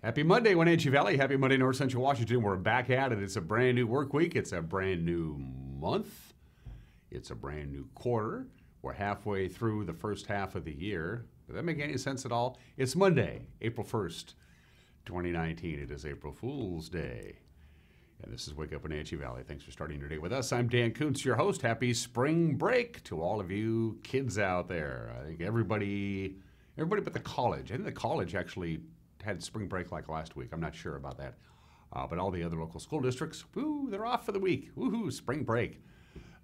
Happy Monday, Wenatchee Valley. Happy Monday, North Central Washington. We're back at it. It's a brand new work week. It's a brand new month. It's a brand new quarter. We're halfway through the first half of the year. Does that make any sense at all? It's Monday, April 1st, 2019. It is April Fool's Day. And this is Wake Up Wenatchee Valley. Thanks for starting your day with us. I'm Dan Kuntz, your host. Happy spring break to all of you kids out there. I think everybody but the college. I think the college actually had spring break like last week. I'm not sure about that. But all the other local school districts, woo, they're off for the week. Woohoo, spring break.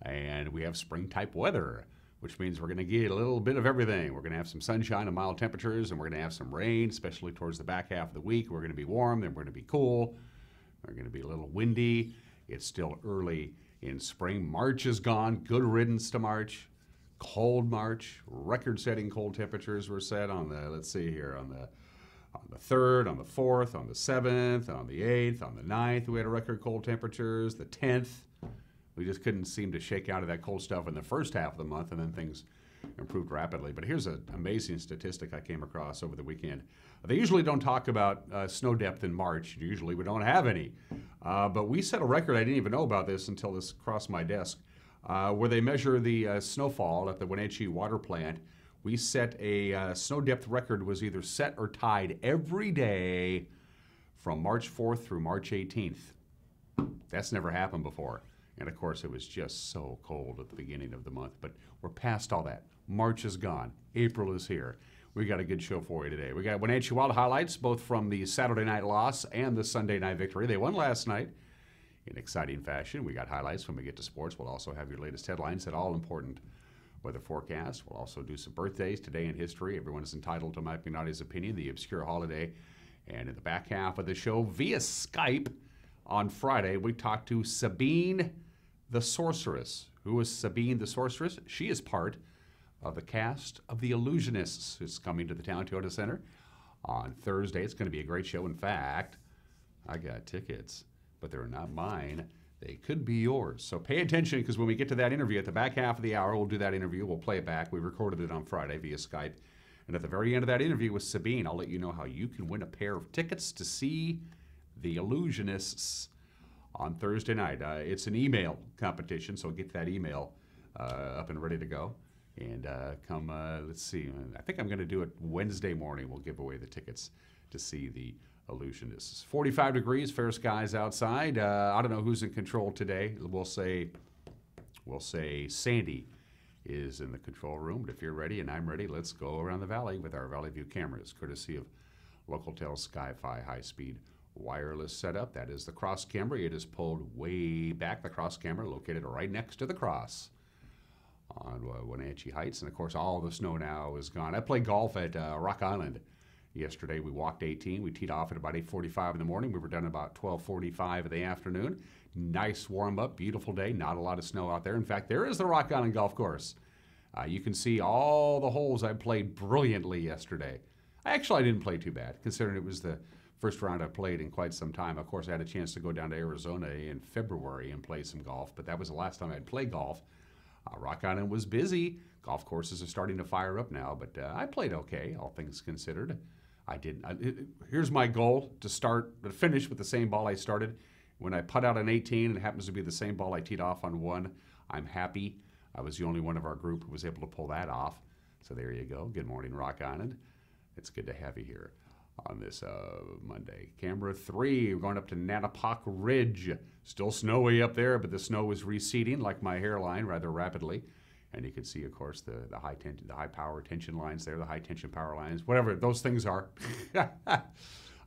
And we have spring-type weather, which means we're going to get a little bit of everything. We're going to have some sunshine and mild temperatures, and we're going to have some rain, especially towards the back half of the week. We're going to be warm, then we're going to be cool. We're going to be a little windy. It's still early in spring. March is gone. Good riddance to March. Cold March. Record-setting cold temperatures were set on the, let's see here, on the 3rd, on the 4th, on the 7th, on the 8th, on the 9th, we had a record cold temperatures. The 10th, we just couldn't seem to shake out of that cold stuff in the first half of the month, and then things improved rapidly. But here's an amazing statistic I came across over the weekend. They usually don't talk about snow depth in March. Usually we don't have any. But we set a record. I didn't even know about this until this crossed my desk, where they measure the snowfall at the Wenatchee water plant. We set a snow depth record, was either set or tied every day from March 4th through March 18th. That's never happened before. And of course, it was just so cold at the beginning of the month. But we're past all that. March is gone. April is here. We got a good show for you today. We got Wenatchee Wild highlights, both from the Saturday night loss and the Sunday night victory. They won last night in exciting fashion. We got highlights when we get to sports. We'll also have your latest headlines, that all-important weather forecast. We'll also do some birthdays today in history. Everyone is entitled to Mike McNally's opinion, the obscure holiday. And in the back half of the show, via Skype on Friday, we talked to Sabine the Sorceress. Who is Sabine the Sorceress? She is part of the cast of the Illusionists. It's coming to the Town Toyota Center on Thursday. It's going to be a great show. In fact, I got tickets, but they're not mine. They could be yours. So pay attention, because when we get to that interview at the back half of the hour, we'll do that interview. We'll play it back. We recorded it on Friday via Skype. And at the very end of that interview with Sabine, I'll let you know how you can win a pair of tickets to see the Illusionists on Thursday night. It's an email competition, so get that email up and ready to go. And come, let's see, I think I'm going to do it Wednesday morning. We'll give away the tickets to see the Illusionists. 45 degrees, fair skies outside. I don't know who's in control today. We'll say Sandy is in the control room. But if you're ready and I'm ready, let's go around the valley with our Valley View cameras, courtesy of Localtel Sky-Fi high-speed wireless setup. That is the cross camera. It is pulled way back. The cross camera located right next to the cross on Wenatchee Heights. And of course, all the snow now is gone. I played golf at Rock Island yesterday. We walked 18. We teed off at about 8:45 in the morning. We were done about 12:45 in the afternoon. Nice warm up, beautiful day. Not a lot of snow out there. In fact, there is the Rock Island Golf Course. You can see all the holes I played brilliantly yesterday. I didn't play too bad, considering it was the first round I played in quite some time. Of course, I had a chance to go down to Arizona in February and play some golf, but that was the last time I'd played golf. Rock Island was busy. Golf courses are starting to fire up now, but I played okay, all things considered. Here's my goal, to finish with the same ball I started. When I put out an 18, and it happens to be the same ball I teed off on 1, I'm happy. I was the only one of our group who was able to pull that off. So there you go. Good morning, Rock Island. It's good to have you here on this Monday. Camera 3, we're going up to Nanapock Ridge. Still snowy up there, but the snow is receding like my hairline rather rapidly. And you can see, of course, the high power tension lines there, the high tension power lines, whatever those things are.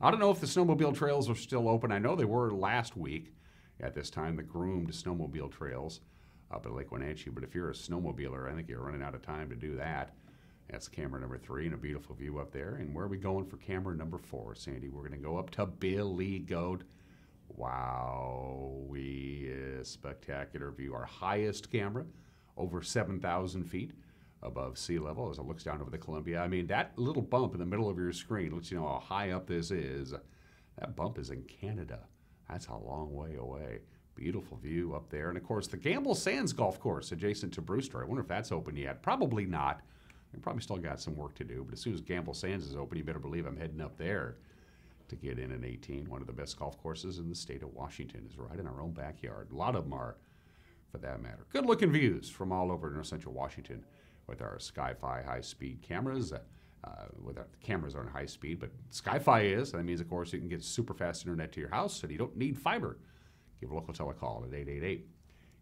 I don't know if the snowmobile trails are still open. I know they were last week at this time, the groomed snowmobile trails up at Lake Wenatchee. But if you're a snowmobiler, I think you're running out of time to do that. That's camera number 3, and a beautiful view up there. And where are we going for camera number 4, Sandy? We're going to go up to Billy Goat. Wow, spectacular view. Our highest camera, over 7,000 feet above sea level as it looks down over the Columbia. I mean, that little bump in the middle of your screen lets you know how high up this is. That bump is in Canada. That's a long way away. Beautiful view up there. And, of course, the Gamble Sands Golf Course adjacent to Brewster. I wonder if that's open yet. Probably not. We probably still got some work to do. But as soon as Gamble Sands is open, you better believe I'm heading up there to get in an 18. One of the best golf courses in the state of Washington is right in our own backyard. A lot of them are, for that matter. Good-looking views from all over North Central Washington with our Sky-Fi high-speed cameras. The cameras aren't high speed, but Sky-Fi is. That means, of course, you can get super fast internet to your house, and you don't need fiber. Give a local telecall at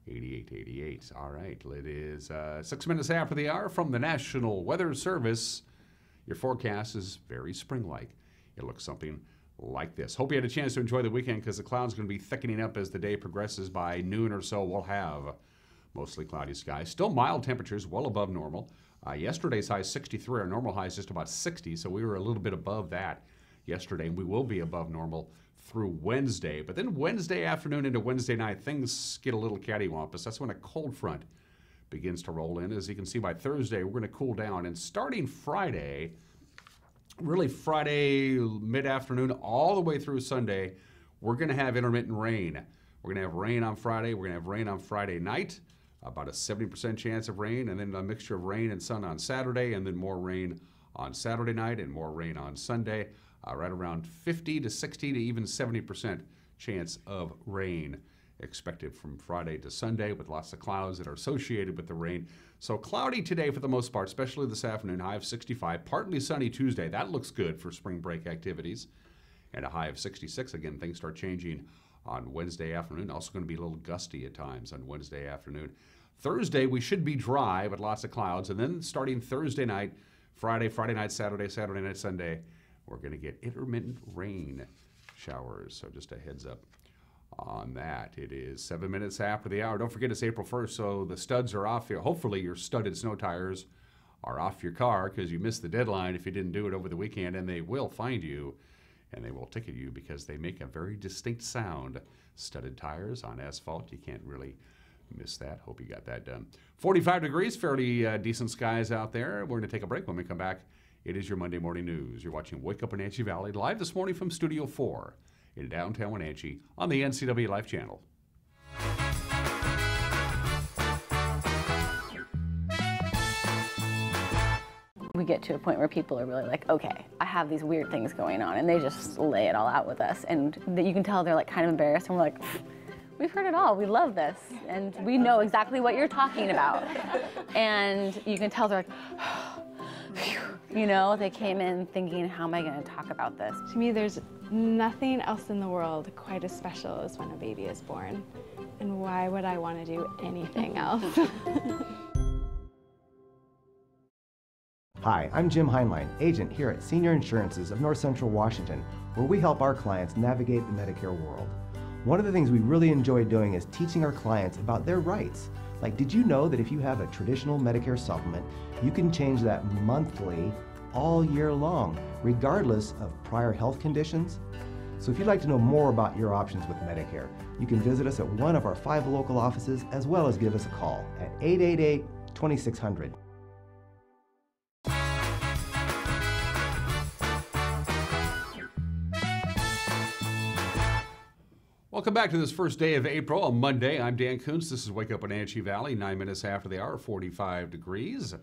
888-8888. All right, it is 6 minutes after the hour from the National Weather Service. Your forecast is very spring-like. It looks something like this. Hope you had a chance to enjoy the weekend, because the clouds are going to be thickening up as the day progresses. By noon or so, we'll have mostly cloudy skies. Still mild temperatures, well above normal. Yesterday's high is 63. Our normal high is just about 60, so we were a little bit above that yesterday, and we will be above normal through Wednesday. But then Wednesday afternoon into Wednesday night, things get a little cattywampus. That's when a cold front begins to roll in. As you can see, by Thursday, we're going to cool down. And starting Friday, really Friday mid-afternoon all the way through Sunday, we're going to have intermittent rain. We're going to have rain on Friday. We're going to have rain on Friday night, about a 70% chance of rain, and then a mixture of rain and sun on Saturday, and then more rain on Saturday night and more rain on Sunday. Right around 50 to 60 to even 70% chance of rain expected from Friday to Sunday, with lots of clouds that are associated with the rain. So cloudy today for the most part, especially this afternoon, high of 65. Partly sunny Tuesday. That looks good for spring break activities. And a high of 66. Again, things start changing on Wednesday afternoon. Also going to be a little gusty at times on Wednesday afternoon. Thursday, we should be dry, but lots of clouds. And then starting Thursday night, Friday night, Saturday night, Sunday, we're going to get intermittent rain showers. So just a heads up on that. It is 7 minutes after the hour. Don't forget, it's April 1st, so the studs are off here. Hopefully your studded snow tires are off your car, because you missed the deadline if you didn't do it over the weekend, and they will find you, and they will ticket you because they make a very distinct sound. Studded tires on asphalt, you can't really miss that. Hope you got that done. 45 degrees, fairly decent skies out there. We're going to take a break. When we come back, it is your Monday Morning News. You're watching Wake Up Wenatchee Valley live this morning from Studio 4 in downtown Wenatchee on the NCW Life Channel. We get to a point where people are really like, okay, I have these weird things going on, and they just lay it all out with us, and you can tell they're like kind of embarrassed, and we're like, we've heard it all, we love this, and we know exactly what you're talking about. And you can tell they're like, you know, they came in thinking, how am I going to talk about this? To me, there's nothing else in the world quite as special as when a baby is born. And why would I want to do anything else? Hi, I'm Jim Heinlein, agent here at Senior Insurances of North Central Washington, where we help our clients navigate the Medicare world. One of the things we really enjoy doing is teaching our clients about their rights. Like, did you know that if you have a traditional Medicare supplement, you can change that monthly all year long, regardless of prior health conditions? So if you'd like to know more about your options with Medicare, you can visit us at one of our 5 local offices, as well as give us a call at 888-2600. Welcome back to this first day of April, on Monday. I'm Dan Kuntz. This is Wake Up Wenatchee Valley, 9 minutes after the hour, 45 degrees.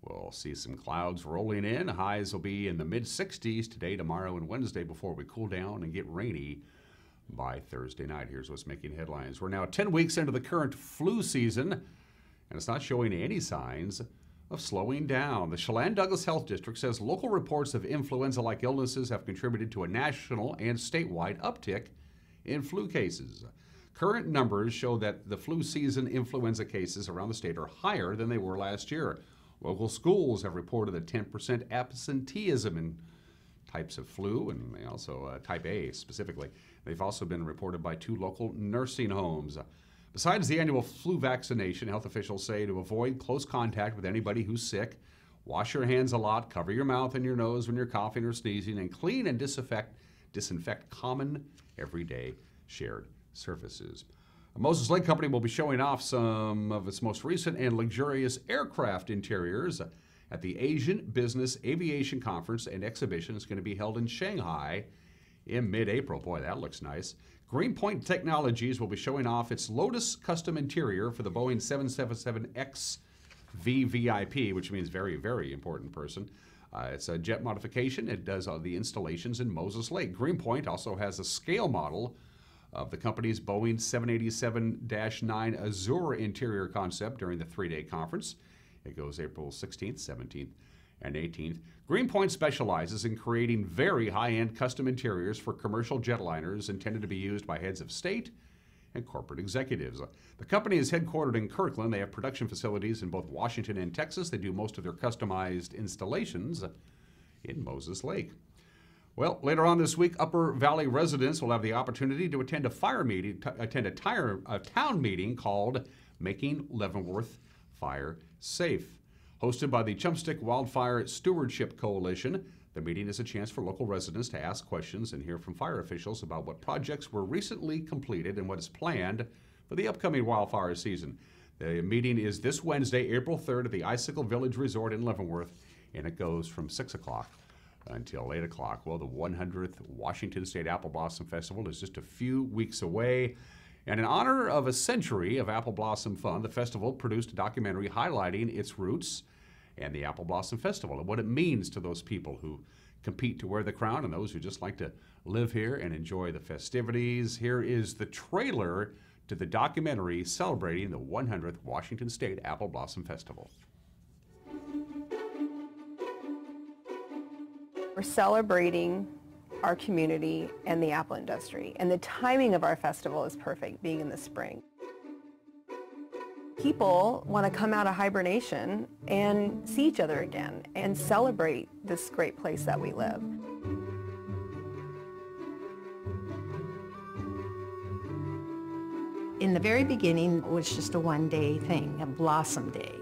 We'll see some clouds rolling in. Highs will be in the mid-60s today, tomorrow, and Wednesday before we cool down and get rainy by Thursday night. Here's what's making headlines. We're now 10 weeks into the current flu season, and it's not showing any signs of slowing down. The Chelan-Douglas Health District says local reports of influenza-like illnesses have contributed to a national and statewide uptick in flu cases. Current numbers show that the flu season influenza cases around the state are higher than they were last year. Local schools have reported a 10% absenteeism in types of flu, and they also type A specifically. They've also been reported by 2 local nursing homes. Besides the annual flu vaccination, health officials say to avoid close contact with anybody who's sick, wash your hands a lot, cover your mouth and your nose when you're coughing or sneezing, and clean and disinfect common everyday shared surfaces. Moses Lake Company will be showing off some of its most recent and luxurious aircraft interiors at the Asian Business Aviation Conference and Exhibition. It's going to be held in Shanghai in mid-April. Boy, that looks nice. Greenpoint Technologies will be showing off its Lotus custom interior for the Boeing 777X VVIP, which means very, very important person. It's a jet modification. It does the installations in Moses Lake. Greenpoint also has a scale model of the company's Boeing 787-9 Azure interior concept during the 3-day conference. It goes April 16th, 17th, and 18th. Greenpoint specializes in creating very high-end custom interiors for commercial jetliners intended to be used by heads of state and corporate executives. The company is headquartered in Kirkland. They have production facilities in both Washington and Texas. They do most of their customized installations in Moses Lake. Well, later on this week, Upper Valley residents will have the opportunity to attend a town meeting called Making Leavenworth Fire Safe. Hosted by the Chumpstick Wildfire Stewardship Coalition, the meeting is a chance for local residents to ask questions and hear from fire officials about what projects were recently completed and what is planned for the upcoming wildfire season. The meeting is this Wednesday, April 3rd at the Icicle Village Resort in Leavenworth, and it goes from 6 o'clock until 8 o'clock. Well, the 100th Washington State Apple Blossom Festival is just a few weeks away. And in honor of a century of Apple Blossom fun, the festival produced a documentary highlighting its roots and the Apple Blossom Festival and what it means to those people who compete to wear the crown and those who just like to live here and enjoy the festivities. Here is the trailer to the documentary celebrating the 100th Washington State Apple Blossom Festival. We're celebrating our community and the apple industry, and the timing of our festival is perfect, being in the spring. People want to come out of hibernation and see each other again and celebrate this great place that we live. In the very beginning, it was just a one-day thing, a blossom day.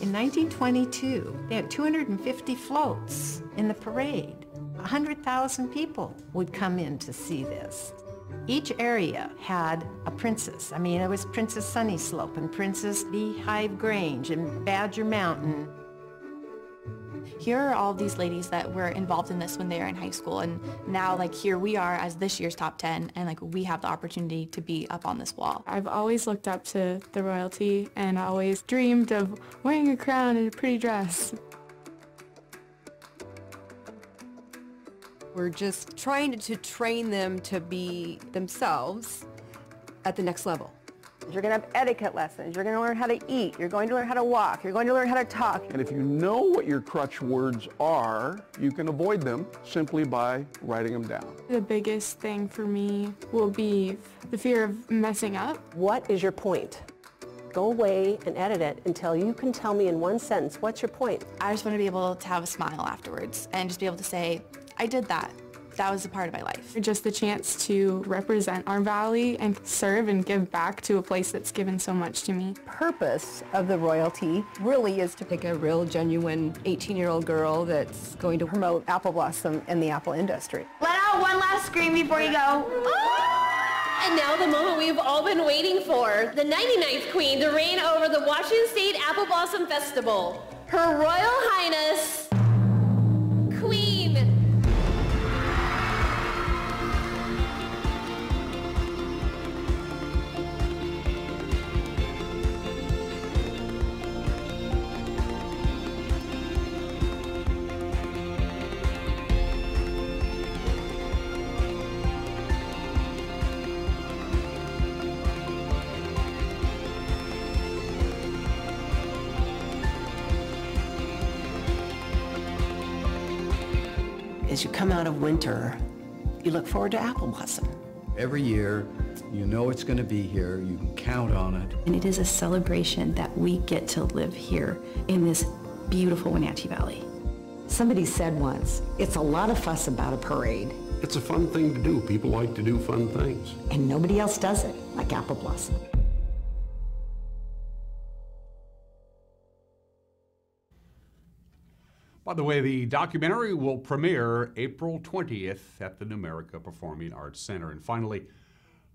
In 1922, they had 250 floats in the parade. 100,000 people would come in to see this. Each area had a princess. I mean, it was Princess Sunny Slope and Princess Beehive Grange and Badger Mountain. Here are all these ladies that were involved in this when they were in high school, and now like here we are as this year's top 10, and like we have the opportunity to be up on this wall. I've always looked up to the royalty and always dreamed of wearing a crown and a pretty dress. We're just trying to train them to be themselves at the next level. You're going to have etiquette lessons. You're going to learn how to eat. You're going to learn how to walk. You're going to learn how to talk. And if you know what your crutch words are, you can avoid them simply by writing them down. The biggest thing for me will be the fear of messing up. What is your point? Go away and edit it until you can tell me in one sentence, what's your point? I just want to be able to have a smile afterwards and just be able to say, I did that. That was a part of my life. Just the chance to represent our valley and serve and give back to a place that's given so much to me. Purpose of the royalty really is to pick a real, genuine 18-year-old girl that's going to promote apple blossom and the apple industry. Let out one last scream before you go. And now the moment we've all been waiting for, the 99th queen to reign over the Washington State Apple Blossom Festival. Her Royal Highness, Queen. As you come out of winter, you look forward to apple blossom. Every year, you know it's going to be here, you can count on it. And it is a celebration that we get to live here in this beautiful Wenatchee Valley. Somebody said once, it's a lot of fuss about a parade. It's a fun thing to do. People like to do fun things. And nobody else does it like apple blossom. By the way, the documentary will premiere April 20th at the Numerica Performing Arts Center. And finally,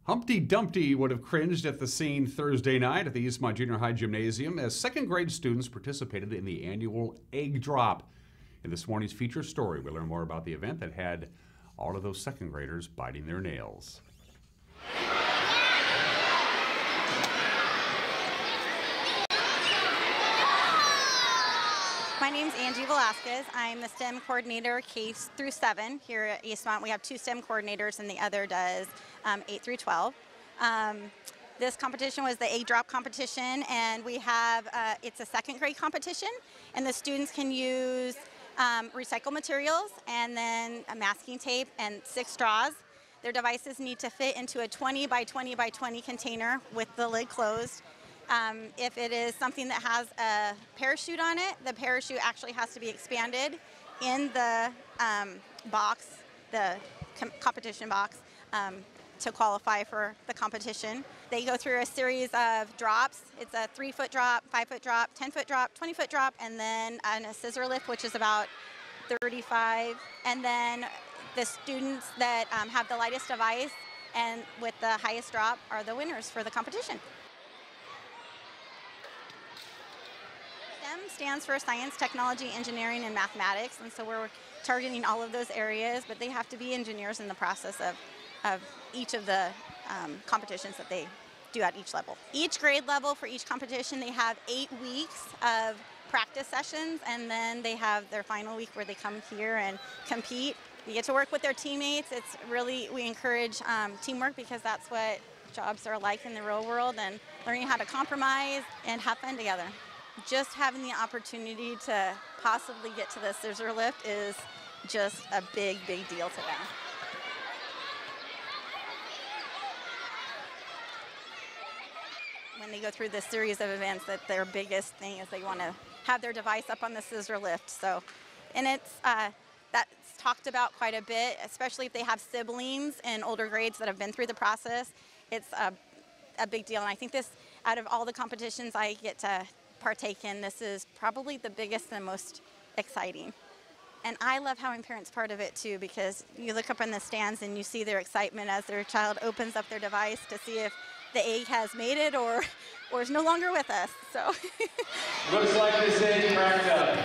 Humpty Dumpty would have cringed at the scene Thursday night at the Eastmont Junior High Gymnasium as second grade students participated in the annual Egg Drop. In this morning's feature story, we learn more about the event that had all of those second graders biting their nails. My name's Angie Velasquez. I'm the STEM coordinator K through 7 here at Eastmont. We have 2 STEM coordinators and the other does 8 through 12. This competition was the egg drop competition, and we have, it's a 2nd grade competition, and the students can use recycled materials and then a masking tape and 6 straws. Their devices need to fit into a 20 by 20 by 20 container with the lid closed. If it is something that has a parachute on it, the parachute actually has to be expanded in the box, the competition box, to qualify for the competition. They go through a series of drops. It's a 3-foot drop, 5-foot drop, 10-foot drop, 20-foot drop, and then a scissor lift, which is about 35. And then the students that have the lightest device and with the highest drop are the winners for the competition. STEM stands for science, technology, engineering, and mathematics, and so we're targeting all of those areas, but they have to be engineers in the process of each of the competitions that they do at each level. Each grade level for each competition, they have 8 weeks of practice sessions, and then they have their final week where they come here and compete. You get to work with their teammates. It's really, we encourage teamwork because that's what jobs are like in the real world, and learning how to compromise and have fun together. Just having the opportunity to possibly get to the scissor lift is just a big, big deal to them. When they go through this series of events, that their biggest thing is they want to have their device up on the scissor lift. So, and it's that's talked about quite a bit, especially if they have siblings in older grades that have been through the process. It's a big deal, and I think this, out of all the competitions I get to partake in, this is probably the biggest and most exciting. And I love having parents part of it too, because you look up in the stands and you see their excitement as their child opens up their device to see if the egg has made it or is no longer with us. So looks like this egg cracked up.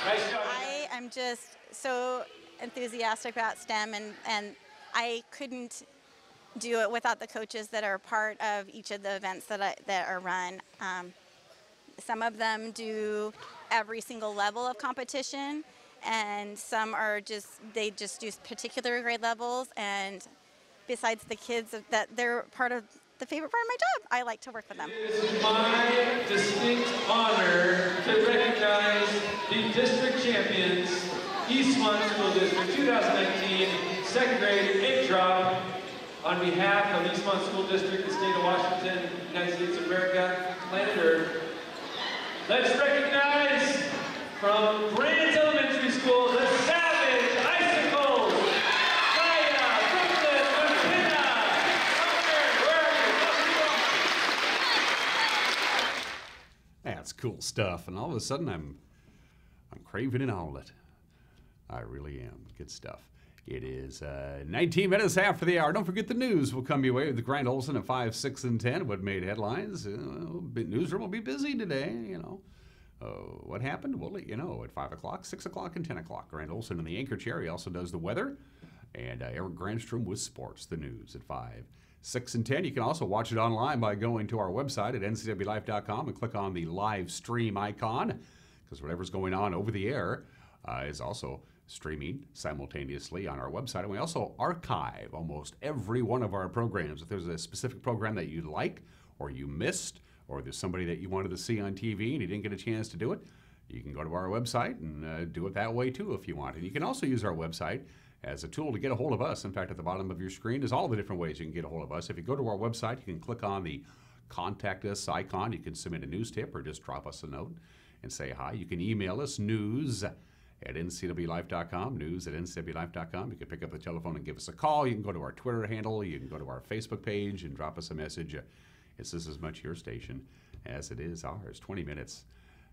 Nice job. I am just so enthusiastic about STEM, and I couldn't do it without the coaches that are part of each of the events that are run. Some of them do every single level of competition, and some are they just do particular grade levels, and besides the kids, that they're part of the favorite part of my job. I like to work with them. It is my distinct honor to recognize the district champions, Eastmont School District 2019 2nd grade egg drop. On behalf of Eastmont School District, the state of Washington, United States of America, planet Earth, let's recognize from Grant Elementary School, the Savage Icicles. Maya, Brooklyn, McKenna, where are you? That's cool stuff, and all of a sudden I'm craving an omelet. I really am. Good stuff. It is 19 minutes after the hour. Don't forget the news will come your way with Grant Olson at 5, 6, and 10. What made headlines? Newsroom will be busy today, you know. What happened? We'll let you know at 5 o'clock, 6 o'clock, and 10 o'clock. Grant Olson in the anchor chair. He also does the weather. And Eric Grandstrom with sports, the news at 5, 6, and 10. You can also watch it online by going to our website at ncwlife.com and click on the live stream icon, because whatever's going on over the air is also streaming simultaneously on our website. And we also archive almost every one of our programs. If there's a specific program that you like or you missed, or there's somebody that you wanted to see on TV and you didn't get a chance to do it, you can go to our website and do it that way too if you want. And you can also use our website as a tool to get a hold of us. In fact, at the bottom of your screen is all the different ways you can get a hold of us. If you go to our website, you can click on the Contact Us icon. You can submit a news tip or just drop us a note and say hi. You can email us, news@ncwlife.com, news@ncwlife.com. You can pick up the telephone and give us a call. You can go to our Twitter handle. You can go to our Facebook page and drop us a message. It's just as much your station as it is ours. 20 minutes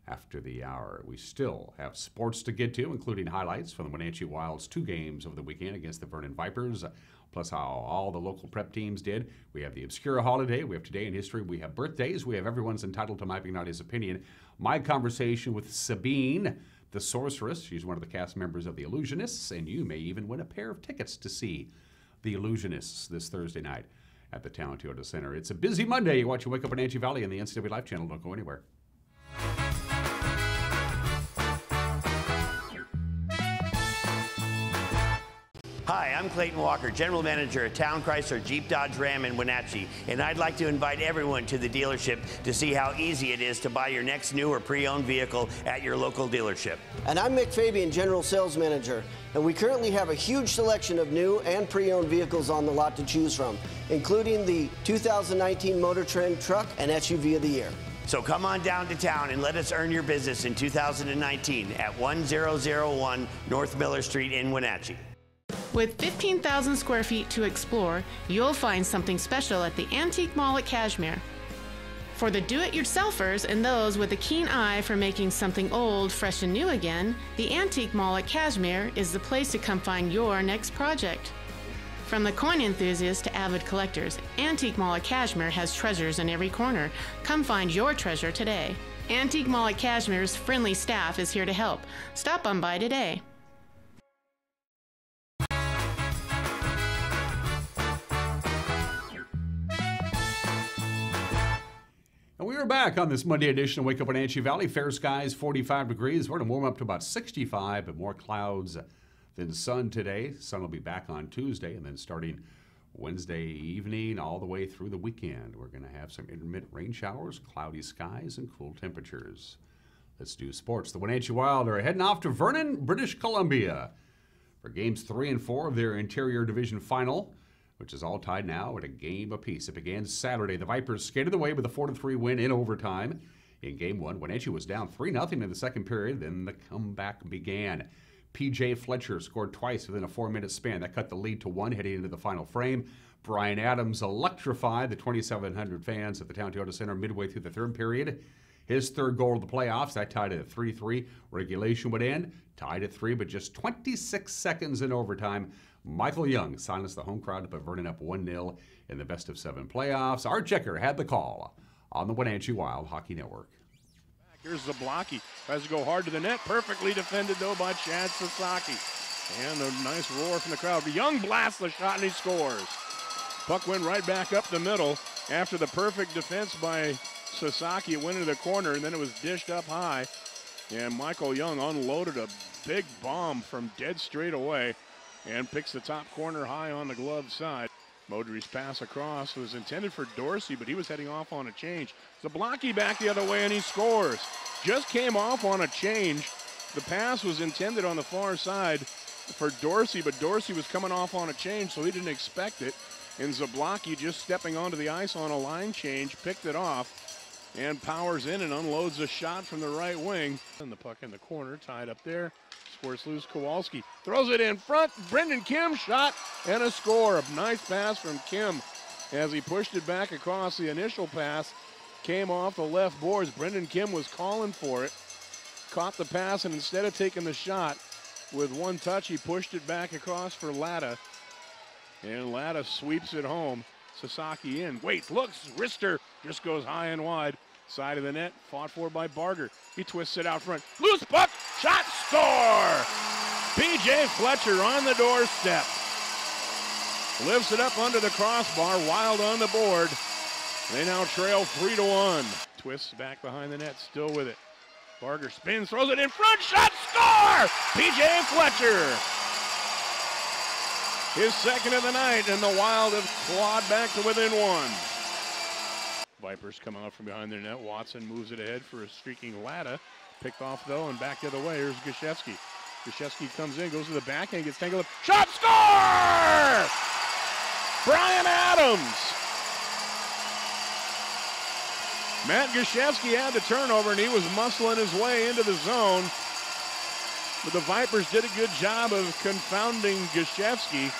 after the hour. We still have sports to get to, including highlights from the Wenatchee Wild's 2 games over the weekend against the Vernon Vipers, plus how all the local prep teams did. We have the Obscura Holiday. We have Today in History. We have birthdays. We have Everyone's Entitled to My Opinion, Not His Opinion. My conversation with Sabine, the Sorceress. She's one of the cast members of the Illusionists, and you may even win a pair of tickets to see the Illusionists this Thursday night at the Town Toyota Center. It's a busy Monday. You watch You Wake Up in Wenatchee Valley on the NCW Life channel. Don't go anywhere. Hi, I'm Clayton Walker, General Manager at Town Chrysler Jeep Dodge Ram in Wenatchee, and I'd like to invite everyone to the dealership to see how easy it is to buy your next new or pre-owned vehicle at your local dealership. And I'm Mick Fabian, General Sales Manager, and we currently have a huge selection of new and pre-owned vehicles on the lot to choose from, including the 2019 Motor Trend Truck and SUV of the Year. So come on down to town and let us earn your business in 2019 at 1001 North Miller Street in Wenatchee. With 15,000 square feet to explore, you'll find something special at the Antique Mall at Cashmere. For the do-it-yourselfers and those with a keen eye for making something old fresh and new again, the Antique Mall at Cashmere is the place to come find your next project. From the coin enthusiasts to avid collectors, Antique Mall at Cashmere has treasures in every corner. Come find your treasure today. Antique Mall at Cashmere's friendly staff is here to help. Stop on by today. And we are back on this Monday edition of Wake Up Wenatchee Valley. Fair skies, 45 degrees. We're going to warm up to about 65, but more clouds than sun today. Sun will be back on Tuesday, and then starting Wednesday evening all the way through the weekend, we're going to have some intermittent rain showers, cloudy skies, and cool temperatures. Let's do sports. The Wenatchee Wild are heading off to Vernon, British Columbia for games 3 and 4 of their Interior Division Final, which is all tied now at a game apiece. It began Saturday. The Vipers skated away with a 4-3 win in overtime. In Game 1, Wenatchee was down 3-0 in the second period. Then the comeback began. P.J. Fletcher scored twice within a 4-minute span. That cut the lead to 1 heading into the final frame. Brian Adams electrified the 2,700 fans at the Town Toyota Center midway through the third period. His third goal of the playoffs, that tied it at 3-3. Regulation would end, tied at 3, but just 26 seconds in overtime. Michael Young silenced the home crowd to put Vernon up 1-0 in the best-of-7 playoffs. Art Checker had the call on the Wenatchee Wild Hockey Network. Here's Zablocki. Tries to go hard to the net. Perfectly defended, though, by Chad Sasaki. And a nice roar from the crowd. Young blasts the shot, and he scores. Puck went right back up the middle. After the perfect defense by Sasaki, it went into the corner, and then it was dished up high. And Michael Young unloaded a big bomb from dead straight away and picks the top corner high on the glove side. Modry's pass across was intended for Dorsey, but he was heading off on a change. Zablocki back the other way, and he scores. Just came off on a change. The pass was intended on the far side for Dorsey, but Dorsey was coming off on a change, so he didn't expect it. And Zablocki, just stepping onto the ice on a line change, picked it off and powers in and unloads a shot from the right wing. And the puck in the corner, tied up there. Squirts loose, Kowalski throws it in front. Brendan Kim shot and a score. A nice pass from Kim as he pushed it back across. The initial pass came off the left boards. Brendan Kim was calling for it. Caught the pass, and instead of taking the shot with one touch, he pushed it back across for Latta. And Latta sweeps it home. Sasaki in. Waits, looks. Rister just goes high and wide. Side of the net, fought for by Barger. He twists it out front. Loose puck, shot, score! P.J. Fletcher on the doorstep. Lifts it up under the crossbar, Wild on the board. They now trail 3-1. Twists back behind the net, still with it. Barger spins, throws it in front, shot, score! P.J. Fletcher. His second of the night, and the Wild have clawed back to within 1. Vipers come out from behind their net. Watson moves it ahead for a streaking Latta. Picked off, though, and back the other way. Here's Gashevsky. Gashevsky comes in, goes to the backhand, gets tangled up. Shot, score! Brian Adams. Matt Gashevsky had the turnover, and he was muscling his way into the zone. But the Vipers did a good job of confounding Gashevsky.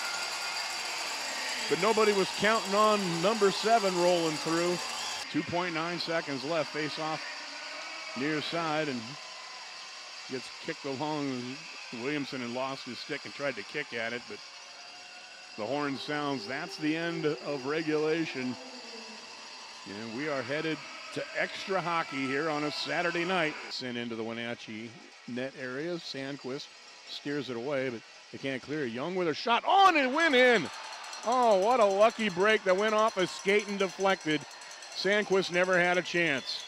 But nobody was counting on number 7 rolling through. 2.9 seconds left. Face off near side and gets kicked along. Williamson had lost his stick and tried to kick at it, but the horn sounds. That's the end of regulation. And we are headed to extra hockey here on a Saturday night. Sent into the Wenatchee net area. Sandquist steers it away, but they can't clear it. Young with a shot on and went in. Oh, what a lucky break that went off a skate and deflected. Sandquist never had a chance.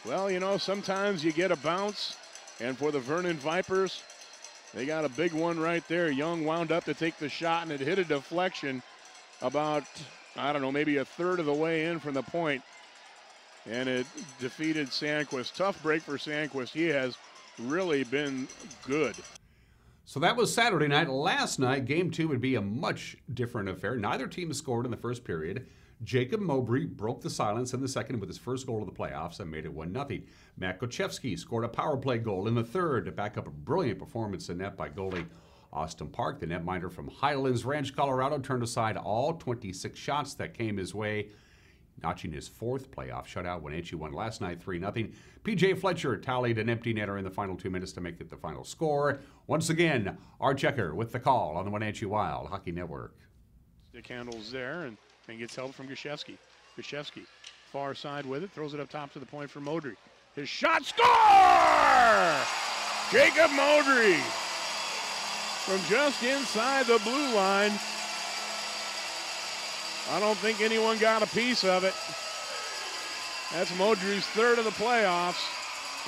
Well, you know, sometimes you get a bounce, and for the Vernon Vipers, They got a big one right there. Young wound up to take the shot, and it hit a deflection about, I don't know, maybe a third of the way in from the point. And it defeated Sandquist. Tough break for Sandquist. He has really been good. So that was Saturday night. Last night, game 2 would be a much different affair. Neither team scored in the first period. Jacob Mowbray broke the silence in the second with his first goal of the playoffs and made it 1-0. Matt Gochevsky scored a power play goal in the third to back up a brilliant performance in net by goalie Austin Park. The netminder from Highlands Ranch, Colorado, turned aside all 26 shots that came his way, notching his 4th playoff shutout. Wenatchee won last night 3-0. P.J. Fletcher tallied an empty netter in the final 2 minutes to make it the final score. Once again, our checker with the call on the Wenatchee Wild Hockey Network. Stick handles there and gets help from Gochevsky. Gochevsky, far side with it, throws it up top to the point for Modry. His shot, score! Jacob Modry from just inside the blue line. I don't think anyone got a piece of it. That's Modry's 3rd of the playoffs,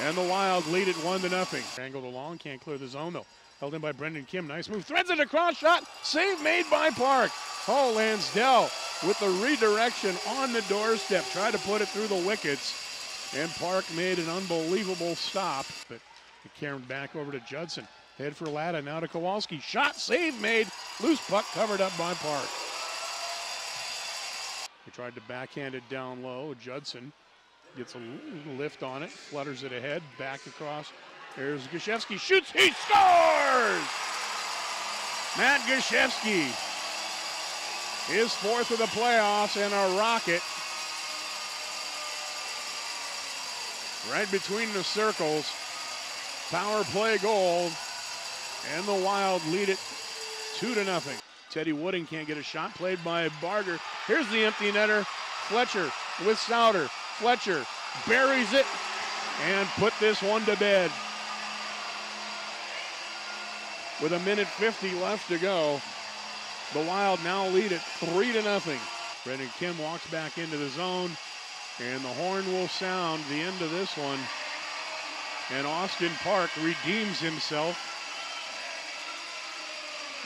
and the Wild lead it 1-0. Angled along, can't clear the zone though. Held in by Brendan Kim, nice move, threads it across, shot, save made by Park. Oh, Lansdell with the redirection on the doorstep, tried to put it through the wickets, and Park made an unbelievable stop. But it carried back over to Judson. Head for Latta, now to Kowalski. Shot, save made, loose puck covered up by Park. He tried to backhand it down low. Judson gets a lift on it, flutters it ahead, back across. There's Gochevsky, shoots, he scores! Matt Gochevsky, his 4th of the playoffs, and a rocket right between the circles. Power play goal, and the Wild lead it 2-0. Teddy Wooding can't get a shot, played by Barger. Here's the empty netter, Fletcher with Souter. Fletcher buries it and put this one to bed. With 1:50 left to go, the Wild now lead it 3-0. Brendan Kim walks back into the zone, and the horn will sound the end of this one. And Austin Park redeems himself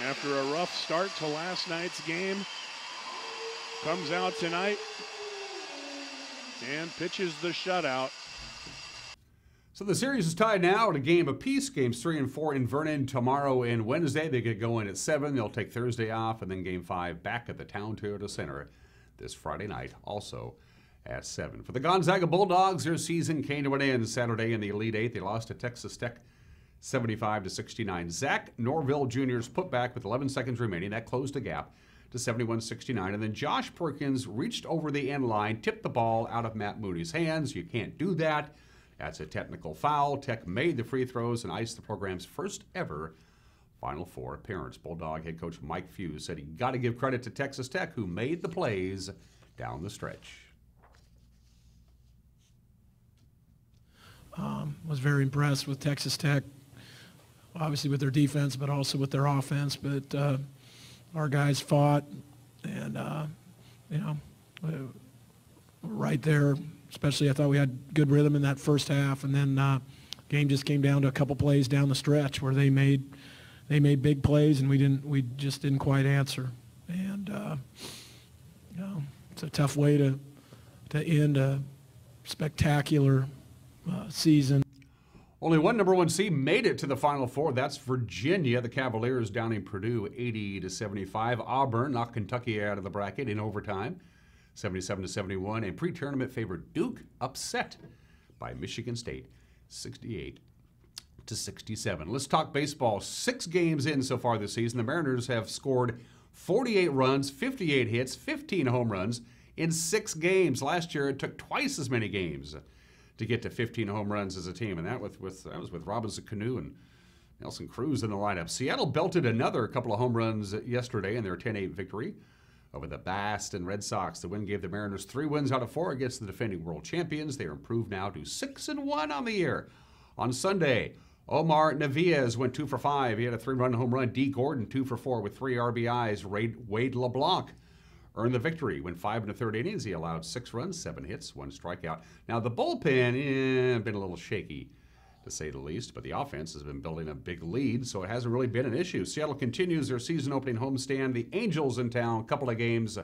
after a rough start to last night's game. Comes out tonight and pitches the shutout. So the series is tied now at a game apiece. Games 3 and 4 in Vernon tomorrow and Wednesday. They get going at 7. They'll take Thursday off, and then game 5 back at the Town Toyota Center this Friday night, also at 7. For the Gonzaga Bulldogs, their season came to an end Saturday in the Elite Eight. They lost to Texas Tech 75-69. Zach Norville Jr.'s putback with 11 seconds remaining. That closed the gap to 71-69. And then Josh Perkins reached over the end line, tipped the ball out of Matt Mooney's hands. You can't do that. That's a technical foul. Tech made the free throws and iced the program's first ever Final Four appearance. Bulldog head coach Mike Few said he got to give credit to Texas Tech, who made the plays down the stretch. Was very impressed with Texas Tech, obviously with their defense, but also with their offense. But our guys fought, and right there, especially I thought we had good rhythm in that first half, and then game just came down to a couple plays down the stretch where they made big plays, and we just didn't quite answer. And it's a tough way to end a spectacular season. Only one number 1 seed made it to the Final Four. That's Virginia. The Cavaliers downing Purdue 80-75. Auburn knocked Kentucky out of the bracket in overtime, 77-71. And pre-tournament favorite Duke upset by Michigan State, 68-67. Let's talk baseball. 6 games in so far this season. The Mariners have scored 48 runs, 58 hits, 15 home runs in 6 games. Last year, it took twice as many games to get to 15 home runs as a team, and that was with Robinson Cano and Nelson Cruz in the lineup. Seattle belted another couple of home runs yesterday in their 10-8 victory over the Boston Red Sox. The win gave the Mariners 3 wins out of 4 against the defending world champions. They are improved now to 6-1 on the year. On Sunday, Omar Narvaez went 2 for 5. He had a 3-run home run. D. Gordon 2 for 4 with 3 RBIs. Wade LeBlanc earned the victory. Went 5 1/3 innings. He allowed 6 runs, 7 hits, 1 strikeout. Now the bullpen been a little shaky to say the least. But the offense has been building a big lead, so it hasn't really been an issue. Seattle continues their season-opening homestand. The Angels in town, couple of games.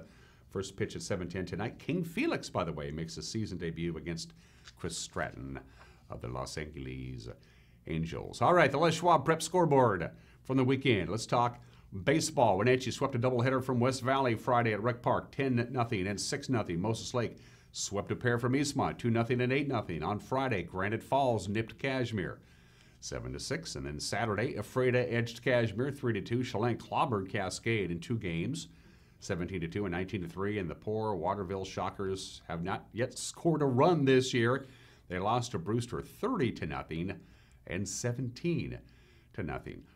First pitch at 7:10 tonight. King Felix, by the way, makes his season debut against Chris Stratton of the Los Angeles Angels. All right, the Les Schwab Prep scoreboard from the weekend. Let's talk baseball. Wenatchee swept a doubleheader from West Valley Friday at Rec Park, 10-0 and 6-0. Moses Lake swept a pair from Eastmont, 2-0 and 8-0. On Friday, Granite Falls nipped Cashmere, 7-6. And then Saturday, Ephrata edged Cashmere, 3-2. Chelan clobbered Cascade in 2 games, 17-2 and 19-3. And the poor Waterville Shockers have not yet scored a run this year. They lost to Brewster 30-0 and 17-0.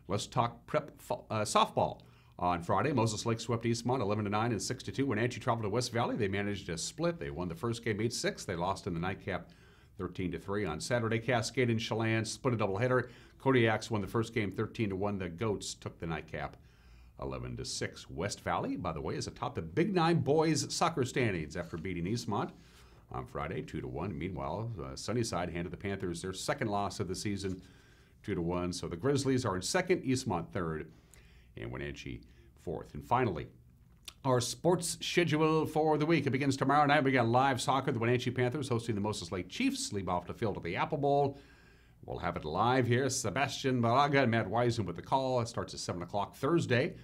Let's talk prep softball. On Friday, Moses Lake swept Eastmont 11-9 and 6-2. Wenatchee traveled to West Valley. They managed a split. They won the first game 8-6. They lost in the nightcap 13-3. On Saturday, Cascade and Chelan split a doubleheader. Kodiaks won the first game 13-1. The Goats took the nightcap 11-6. West Valley, by the way, is atop the Big Nine boys soccer standings after beating Eastmont on Friday 2-1. Meanwhile, Sunnyside handed the Panthers their second loss of the season, 2-1. So the Grizzlies are in second, Eastmont third, and Wenatchee fourth. And finally, our sports schedule for the week. It begins tomorrow night. We got live soccer. The Wenatchee Panthers hosting the Moses Lake Chiefs. Leave off the field at the Apple Bowl. We'll have it live here. Sebastian Balaga and Matt Wiesen with the call. It starts at 7 o'clock Thursday.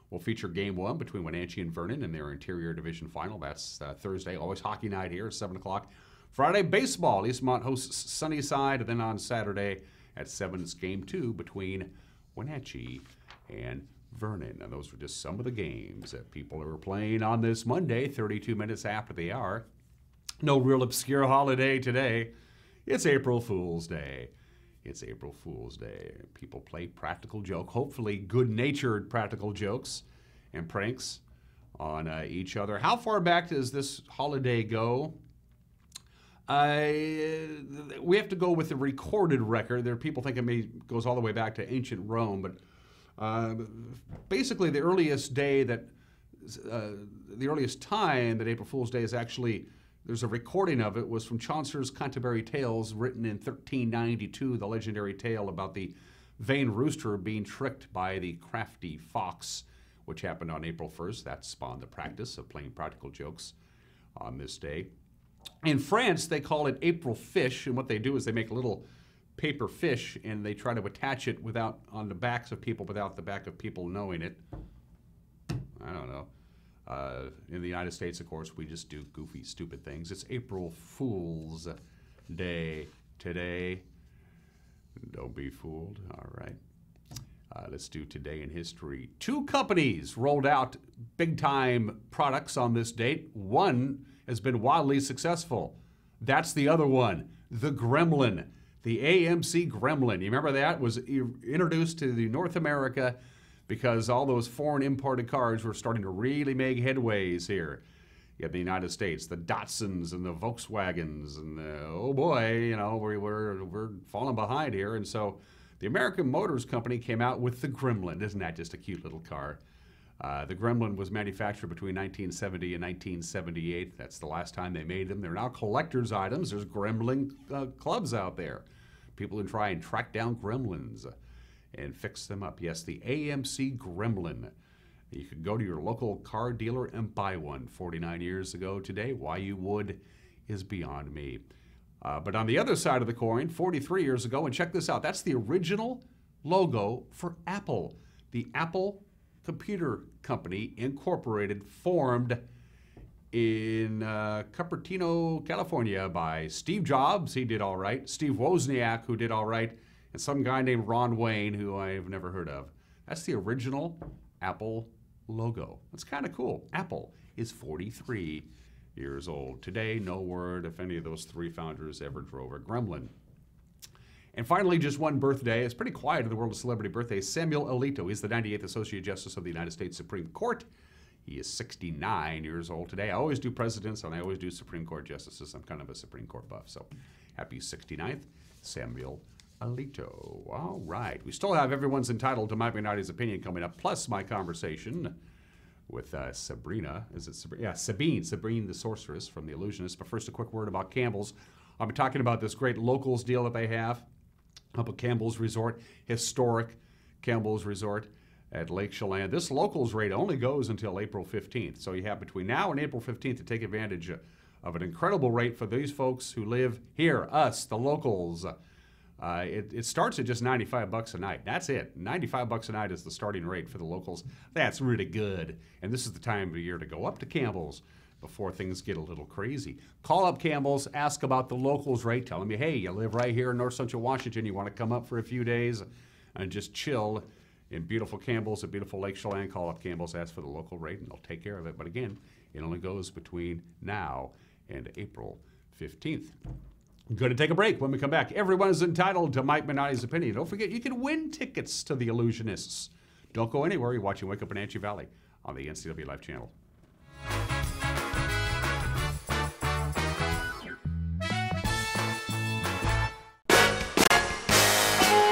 We'll feature Game 1 between Wenatchee and Vernon in their Interior Division Final. That's Thursday. Always hockey night here, 7 o'clock. Friday, baseball. Eastmont hosts Sunnyside. And then on Saturday at 7, it's Game 2 between Wenatchee and Vernon. And those were just some of the games that people are playing on this Monday, 32 minutes after the hour. No real obscure holiday today. It's April Fool's Day. It's April Fool's Day. People play practical joke, hopefully good-natured practical jokes and pranks on each other. How far back does this holiday go? We have to go with the recorded record. There are people think it goes all the way back to ancient Rome, but basically the earliest day that, the earliest time that April Fool's Day is actually, there's a recording of it, was from Chaucer's Canterbury Tales, written in 1392, the legendary tale about the vain rooster being tricked by the crafty fox, which happened on April 1st. That spawned the practice of playing practical jokes on this day. In France, they call it April Fish, and what they do is they make a little paper fish and they try to attach it on the backs of people without the back of people knowing it. I don't know. In the United States, of course, we just do goofy, stupid things. It's April Fool's Day today. Don't be fooled. All right. Let's do Today in History. 2 companies rolled out big-time products on this date. One has been wildly successful. That's the other one, the Gremlin. The AMC Gremlin. You remember that? Was introduced to North America because all those foreign imported cars were starting to really make headways here in the United States. The Datsuns and the Volkswagens and oh boy, you know, we're falling behind here. And so the American Motors Company came out with the Gremlin. Isn't that just a cute little car? The Gremlin was manufactured between 1970 and 1978. That's the last time they made them. They're now collector's items. There's Gremlin clubs out there. People who try and track down gremlins and fix them up. Yes, the AMC Gremlin. You could go to your local car dealer and buy one. 49 years ago today, why you would is beyond me. But on the other side of the coin, 43 years ago, and check this out, that's the original logo for Apple. The Apple Computer Company Incorporated, formed in Cupertino, California by Steve Jobs. He did all right. Steve Wozniak, who did all right. And some guy named Ron Wayne, who I've never heard of. That's the original Apple logo. That's kind of cool. Apple is 43 years old. Today, no word if any of those 3 founders ever drove a Gremlin. And finally, just one birthday. It's pretty quiet in the world of celebrity birthdays. Samuel Alito. He's the 98th Associate Justice of the United States Supreme Court. He is 69 years old today. I always do presidents and I always do Supreme Court justices. I'm kind of a Supreme Court buff. So happy 69th, Samuel Alito. All right. We still have Everyone's Entitled to Mike McNarty's Opinion coming up, plus my conversation with Sabrina. Is it Sabrina? Yeah, Sabine the Sorceress from the Illusionists. But first, a quick word about Campbell's. I'll be talking about this great locals deal that they have. up at Campbell's Resort, historic Campbell's Resort at Lake Chelan. This locals rate only goes until April 15th. So you have between now and April 15th to take advantage of an incredible rate for these folks who live here, us, the locals. It starts at just $95 a night. That's it. $95 a night is the starting rate for the locals. That's really good. And this is the time of year to go up to Campbell's before things get a little crazy. Call up Campbell's, ask about the locals rate. Tell them, hey, you live right here in North Central Washington. You want to come up for a few days and just chill in beautiful Campbell's at beautiful Lake Chelan. Call up Campbell's, ask for the local rate, and they'll take care of it. But again, it only goes between now and April 15th. I'm going to take a break. When we come back, everyone is entitled to Mike Minotti's opinion. Don't forget, you can win tickets to the Illusionists. Don't go anywhere. You're watching Wake Up Wenatchee Valley on the NCW Live channel.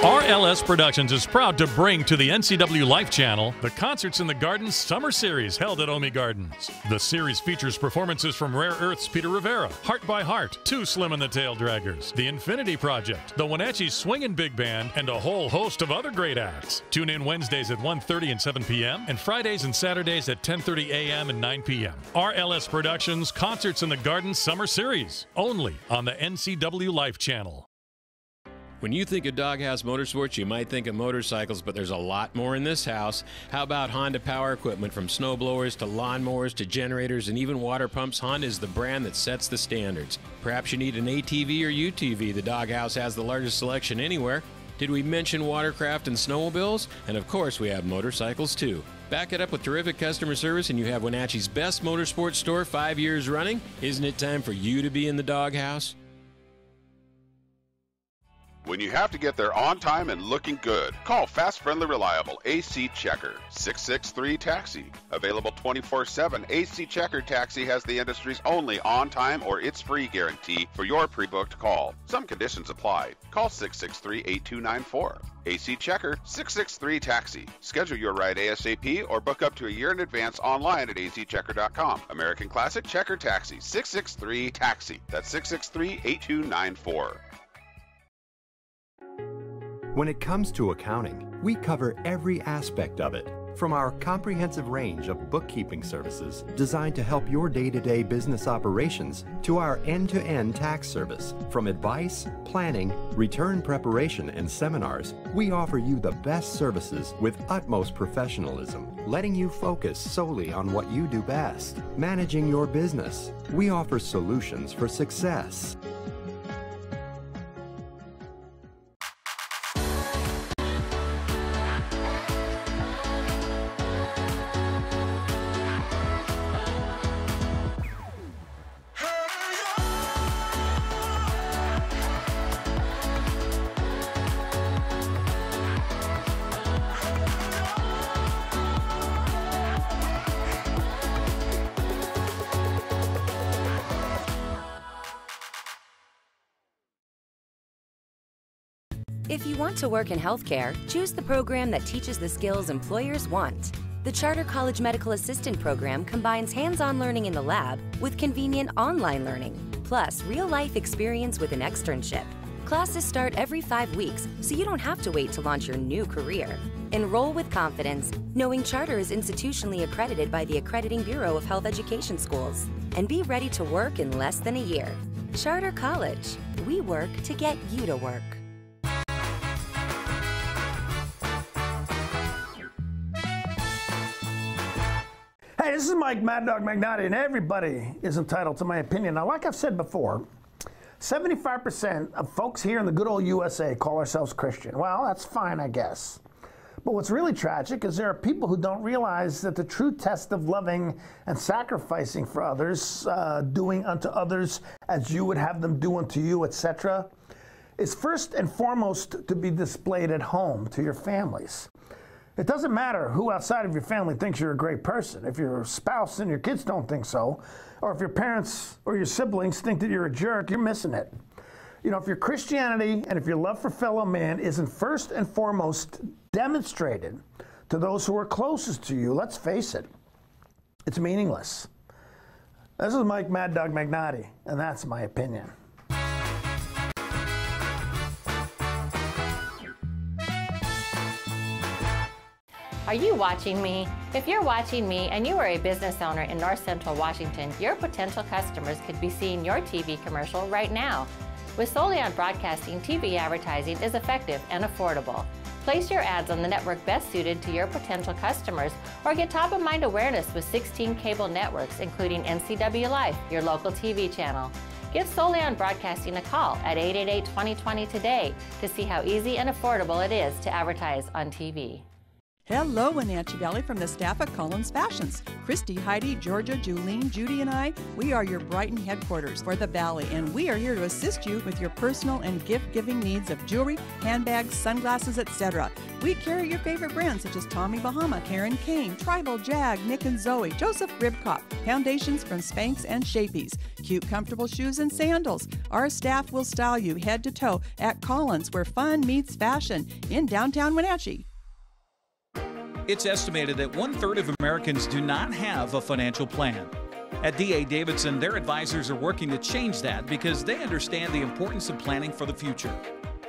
RLS Productions is proud to bring to the NCW Life channel the Concerts in the Garden Summer Series held at Omi Gardens. The series features performances from Rare Earth's Peter Rivera, Heart by Heart, Too Slim and the Tail Draggers, The Infinity Project, the Wenatchee Swingin' Big Band, and a whole host of other great acts. Tune in Wednesdays at 1:30 and 7 p.m. and Fridays and Saturdays at 10:30 a.m. and 9 p.m. RLS Productions Concerts in the Garden Summer Series, only on the NCW Life channel. When you think of Doghouse Motorsports, you might think of motorcycles, but there's a lot more in this house. How about Honda power equipment? From snowblowers to lawnmowers to generators and even water pumps, Honda is the brand that sets the standards. Perhaps you need an ATV or UTV. The Doghouse has the largest selection anywhere. Did we mention watercraft and snowmobiles? And of course, we have motorcycles too. Back it up with terrific customer service and you have Wenatchee's best motorsports store 5 years running. Isn't it time for you to be in the Doghouse? When you have to get there on time and looking good, call Fast, Friendly, Reliable AC Checker, 663-TAXI. Available 24/7, AC Checker Taxi has the industry's only on-time or it's free guarantee for your pre-booked call. Some conditions apply. Call 663-8294. AC Checker, 663-TAXI. Schedule your ride ASAP or book up to a year in advance online at azchecker.com. American Classic Checker Taxi, 663-TAXI. That's 663-8294. When it comes to accounting, we cover every aspect of it, from our comprehensive range of bookkeeping services designed to help your day-to-day business operations to our end-to-end tax service. From advice, planning, return preparation, and seminars, we offer you the best services with utmost professionalism, letting you focus solely on what you do best, managing your business. We offer solutions for success. If you want to work in healthcare, choose the program that teaches the skills employers want. The Charter College Medical Assistant Program combines hands-on learning in the lab with convenient online learning, plus real-life experience with an externship. Classes start every 5 weeks, so you don't have to wait to launch your new career. Enroll with confidence, knowing Charter is institutionally accredited by the Accrediting Bureau of Health Education Schools, and be ready to work in less than a year. Charter College. We work to get you to work. Hey, this is Mike Mad Dog Magnotti, and everybody is entitled to my opinion. Now, like I've said before, 75% of folks here in the good old USA call ourselves Christian. Well, that's fine, I guess. But what's really tragic is there are people who don't realize that the true test of loving and sacrificing for others, doing unto others as you would have them do unto you, etc., is first and foremost to be displayed at home to your families. It doesn't matter who outside of your family thinks you're a great person. If your spouse and your kids don't think so, or if your parents or your siblings think that you're a jerk, you're missing it. You know, if your Christianity and if your love for fellow man isn't first and foremost demonstrated to those who are closest to you, let's face it, it's meaningless. This is Mike Mad Dog Magnotti, and that's my opinion. Are you watching me? If you're watching me and you are a business owner in North Central Washington, your potential customers could be seeing your TV commercial right now. With Solion Broadcasting, TV advertising is effective and affordable. Place your ads on the network best suited to your potential customers, or get top-of-mind awareness with 16 cable networks, including NCW Life, your local TV channel. Give Solion Broadcasting a call at 888-2020 today to see how easy and affordable it is to advertise on TV. Hello, Wenatchee Valley, from the staff at Collins Fashions. Christy, Heidi, Georgia, Julene, Judy, and I, we are your Brighton headquarters for the Valley, and we are here to assist you with your personal and gift-giving needs of jewelry, handbags, sunglasses, etc. We carry your favorite brands such as Tommy Bahama, Karen Kane, Tribal, Jag, Nick and Zoe, Joseph Ribcop, foundations from Spanx and Shapies, cute, comfortable shoes and sandals. Our staff will style you head to toe at Collins, where fun meets fashion in downtown Wenatchee. It's estimated that 1/3 of Americans do not have a financial plan. At D.A. Davidson, their advisors are working to change that because they understand the importance of planning for the future.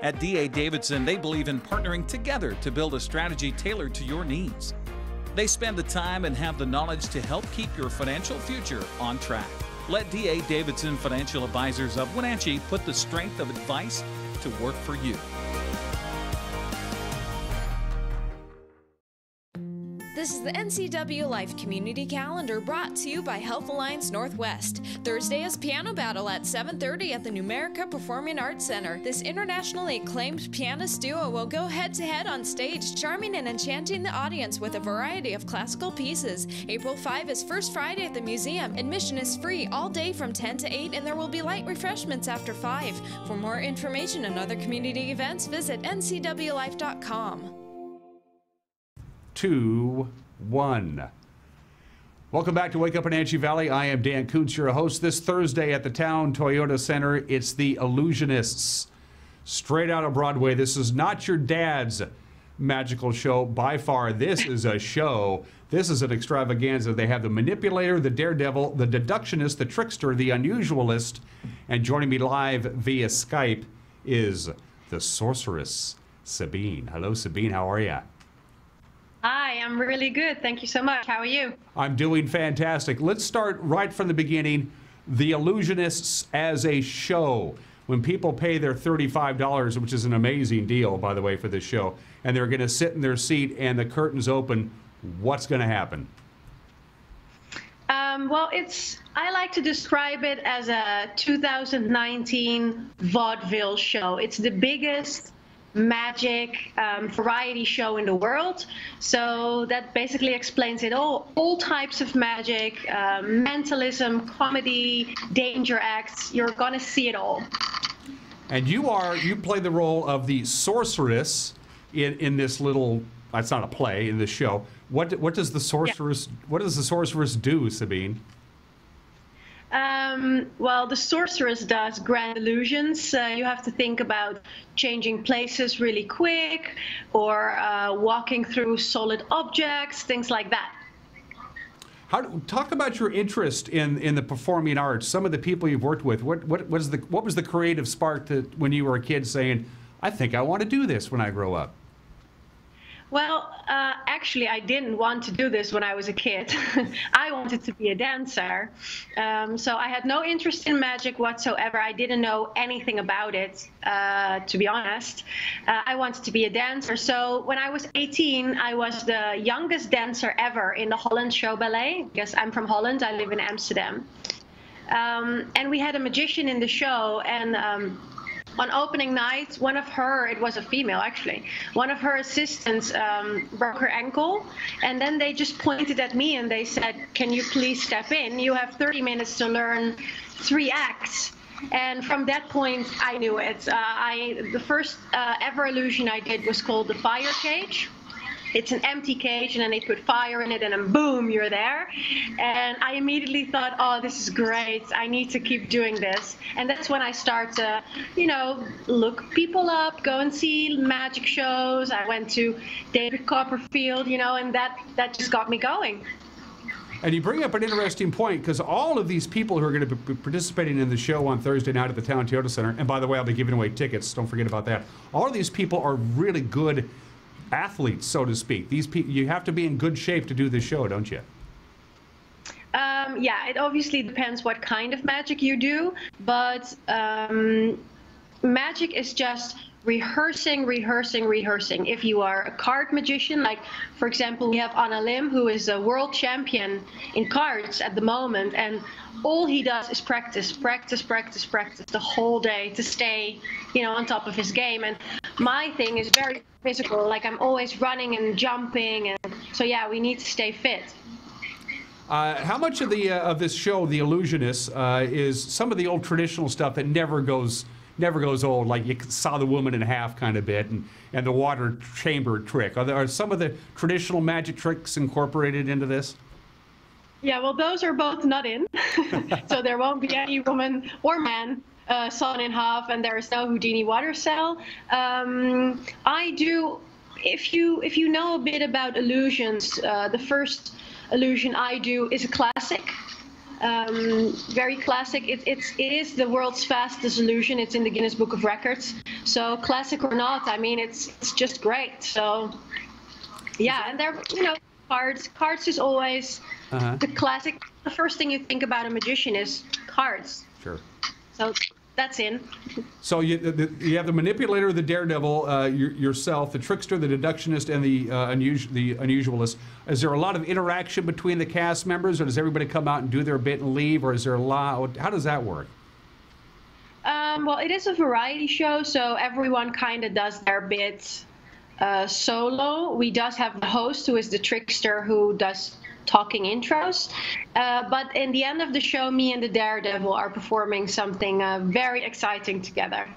At D.A. Davidson, they believe in partnering together to build a strategy tailored to your needs. They spend the time and have the knowledge to help keep your financial future on track. Let D.A. Davidson Financial Advisors of Wenatchee put the strength of advice to work for you. This is the NCW Life Community Calendar brought to you by Health Alliance Northwest. Thursday is Piano Battle at 7:30 at the Numerica Performing Arts Center. This internationally acclaimed pianist duo will go head-to-head on stage, charming and enchanting the audience with a variety of classical pieces. April 5 is First Friday at the museum. Admission is free all day from 10 to 8, and there will be light refreshments after 5. For more information and other community events, visit ncwlife.com. 2-1. Welcome back to Wake Up Wenatchee Valley. I am Dan Kuntz, your host. This Thursday at the Town Toyota Center, it's the Illusionists. Straight out of Broadway. This is not your dad's magical show. By far, this is a show. This is an extravaganza. They have the manipulator, the daredevil, the deductionist, the trickster, the unusualist. And joining me live via Skype is the Sorceress, Sabine. Hello, Sabine. How are you? Hi, I'm really good. Thank you so much. How are you? I'm doing fantastic. Let's start right from the beginning. The Illusionists as a show. When people pay their $35, which is an amazing deal, by the way, for this show, and they're going to sit in their seat and the curtains open, what's going to happen? Well, I like to describe it as a 2019 vaudeville show. It's the biggest magic variety show in the world, so that basically explains it all types of magic, mentalism, comedy, danger acts. You're gonna see it all. And you play the role of the sorceress in this little, it's not a play, in this show. What does the sorceress What does the sorceress do, Sabine? Well, the sorceress does grand illusions. You have to think about changing places really quick, or walking through solid objects, things like that. Talk about your interest in the performing arts. Some of the people you've worked with. What was the creative spark when you were a kid saying, "I think I want to do this when I grow up"? Well, actually, I didn't want to do this when I was a kid. I wanted to be a dancer. So I had no interest in magic whatsoever. I didn't know anything about it, to be honest. I wanted to be a dancer. So when I was 18, I was the youngest dancer ever in the Holland Show Ballet. Because I'm from Holland. I live in Amsterdam. And we had a magician in the show, and on opening night, it was a female actually, one of her assistants broke her ankle, and then they just pointed at me and they said, "Can you please step in? You have 30 minutes to learn 3 acts." And from that point, I knew it. The first ever illusion I did was called the fire cage. It's an empty cage, and then they put fire in it, and then boom, you're there. And I immediately thought, oh, this is great. I need to keep doing this. And that's when I start to, look people up, go and see magic shows. I went to David Copperfield, and that just got me going. And you bring up an interesting point, because all of these people who are going to be participating in the show on Thursday night at the Town Toyota Center, and by the way, I'll be giving away tickets, don't forget about that. All of these people are really good athletes, so to speak. These people, you have to be in good shape to do this show, don't you? Yeah, it obviously depends what kind of magic you do, but magic is just rehearsing. If you are a card magician, like for example, we have Anna Lim, who is a world champion in cards at the moment, and all he does is practice the whole day to stay, on top of his game. And my thing is very physical, like I'm always running and jumping, and so yeah, we need to stay fit. How much of this show, The Illusionists, is some of the old traditional stuff that never goes old, like you saw the woman in half kind of bit, and the water chamber trick? Are some of the traditional magic tricks incorporated into this? Yeah, well, those are both not in, so there won't be any woman or man sawn in half, and there is no Houdini water cell. I do, if you know a bit about illusions, the first illusion I do is a classic. Very classic. It is the world's fastest illusion. It's in the Guinness Book of Records. So classic or not, I mean, it's just great. So yeah, and there, cards. Cards is always the classic. The first thing you think about a magician is cards. Sure. So that's in. So you have the manipulator, the daredevil, yourself, the trickster, the deductionist, and the unusualist. Is there a lot of interaction between the cast members, or does everybody come out and do their bit and leave, or is there a lot? How does that work? Well, it is a variety show, so everyone kind of does their bit solo. We does have the host, who is the trickster, who does talking intros, but in the end of the show, me and the daredevil are performing something very exciting together.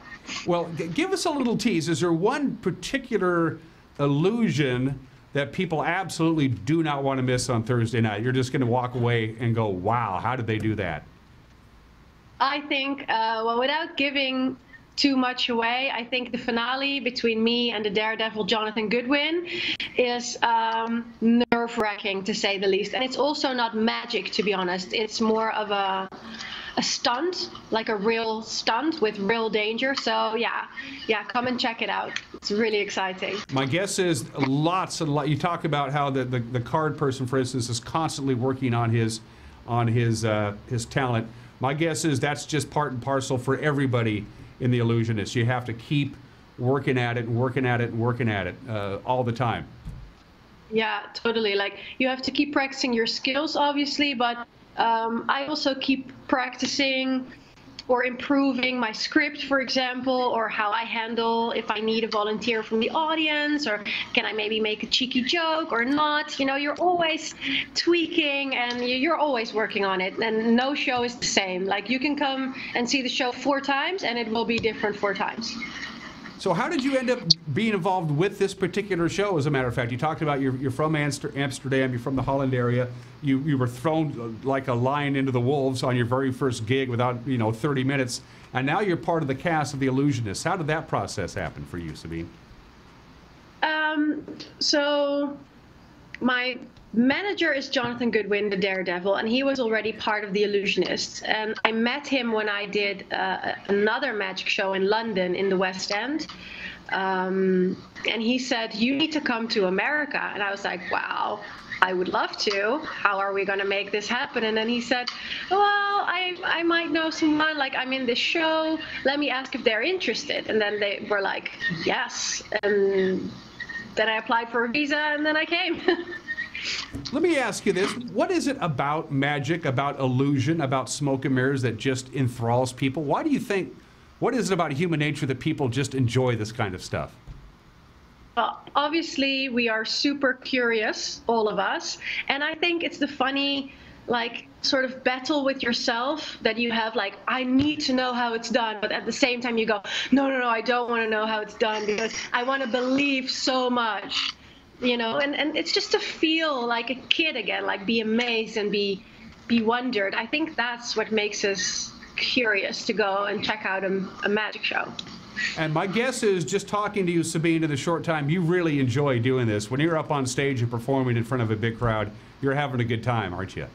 Well, give us a little tease. Is there one particular illusion that people absolutely do not want to miss on Thursday night? You're just going to walk away and go, wow, how did they do that? I think, well, without giving too much away, I think the finale between me and the daredevil Jonathan Goodwin is nerve-wracking, to say the least. And it's also not magic, to be honest. It's more of a stunt, like a real stunt with real danger. So yeah, come and check it out. It's really exciting. My guess is lots and lots. You talk about how the card person, for instance, is constantly working on his talent. My guess is that's just part and parcel for everybody in the Illusionists. You have to keep working at it and working at it and working at it all the time. Yeah, totally. Like, you have to keep practicing your skills, obviously, but I also keep practicing or improving my script, for example, or how I handle if I need a volunteer from the audience, or can I maybe make a cheeky joke or not. You're always tweaking and you're always working on it, and no show is the same. Like, you can come and see the show 4 times and it will be different 4 times. So how did you end up being involved with this particular show, as a matter of fact? You talked about you're from Amsterdam, you're from the Holland area. You were thrown like a lion into the wolves on your very first gig without 30 minutes, and now you're part of the cast of The Illusionists. How did that process happen for you, Sabine? So my manager is Jonathan Goodwin, the daredevil, and he was already part of The Illusionists. And I met him when I did another magic show in London in the West End. And he said, you need to come to America. And I was like, wow, I would love to. How are we going to make this happen? And then he said, well, I might know someone, like, I'm in this show. Let me ask if they're interested. And then they were like, yes. And then I applied for a visa, and then I came. Let me ask you this. What is it about magic, about illusion, about smoke and mirrors that just enthralls people? Why do you think, what is it about human nature that people just enjoy this kind of stuff? Well, obviously, we are super curious, all of us. And I think it's the funny, like, sort of battle with yourself that you have, like, I need to know how it's done. But at the same time, you go, no, I don't want to know how it's done because I want to believe so much. And it's just to feel like a kid again, like be amazed and be wondered. I think that's what makes us curious to go and check out a magic show. And my guess is, just talking to you, Sabine, in the short time, you really enjoy doing this. When you're up on stage and performing in front of a big crowd, you're having a good time, aren't you?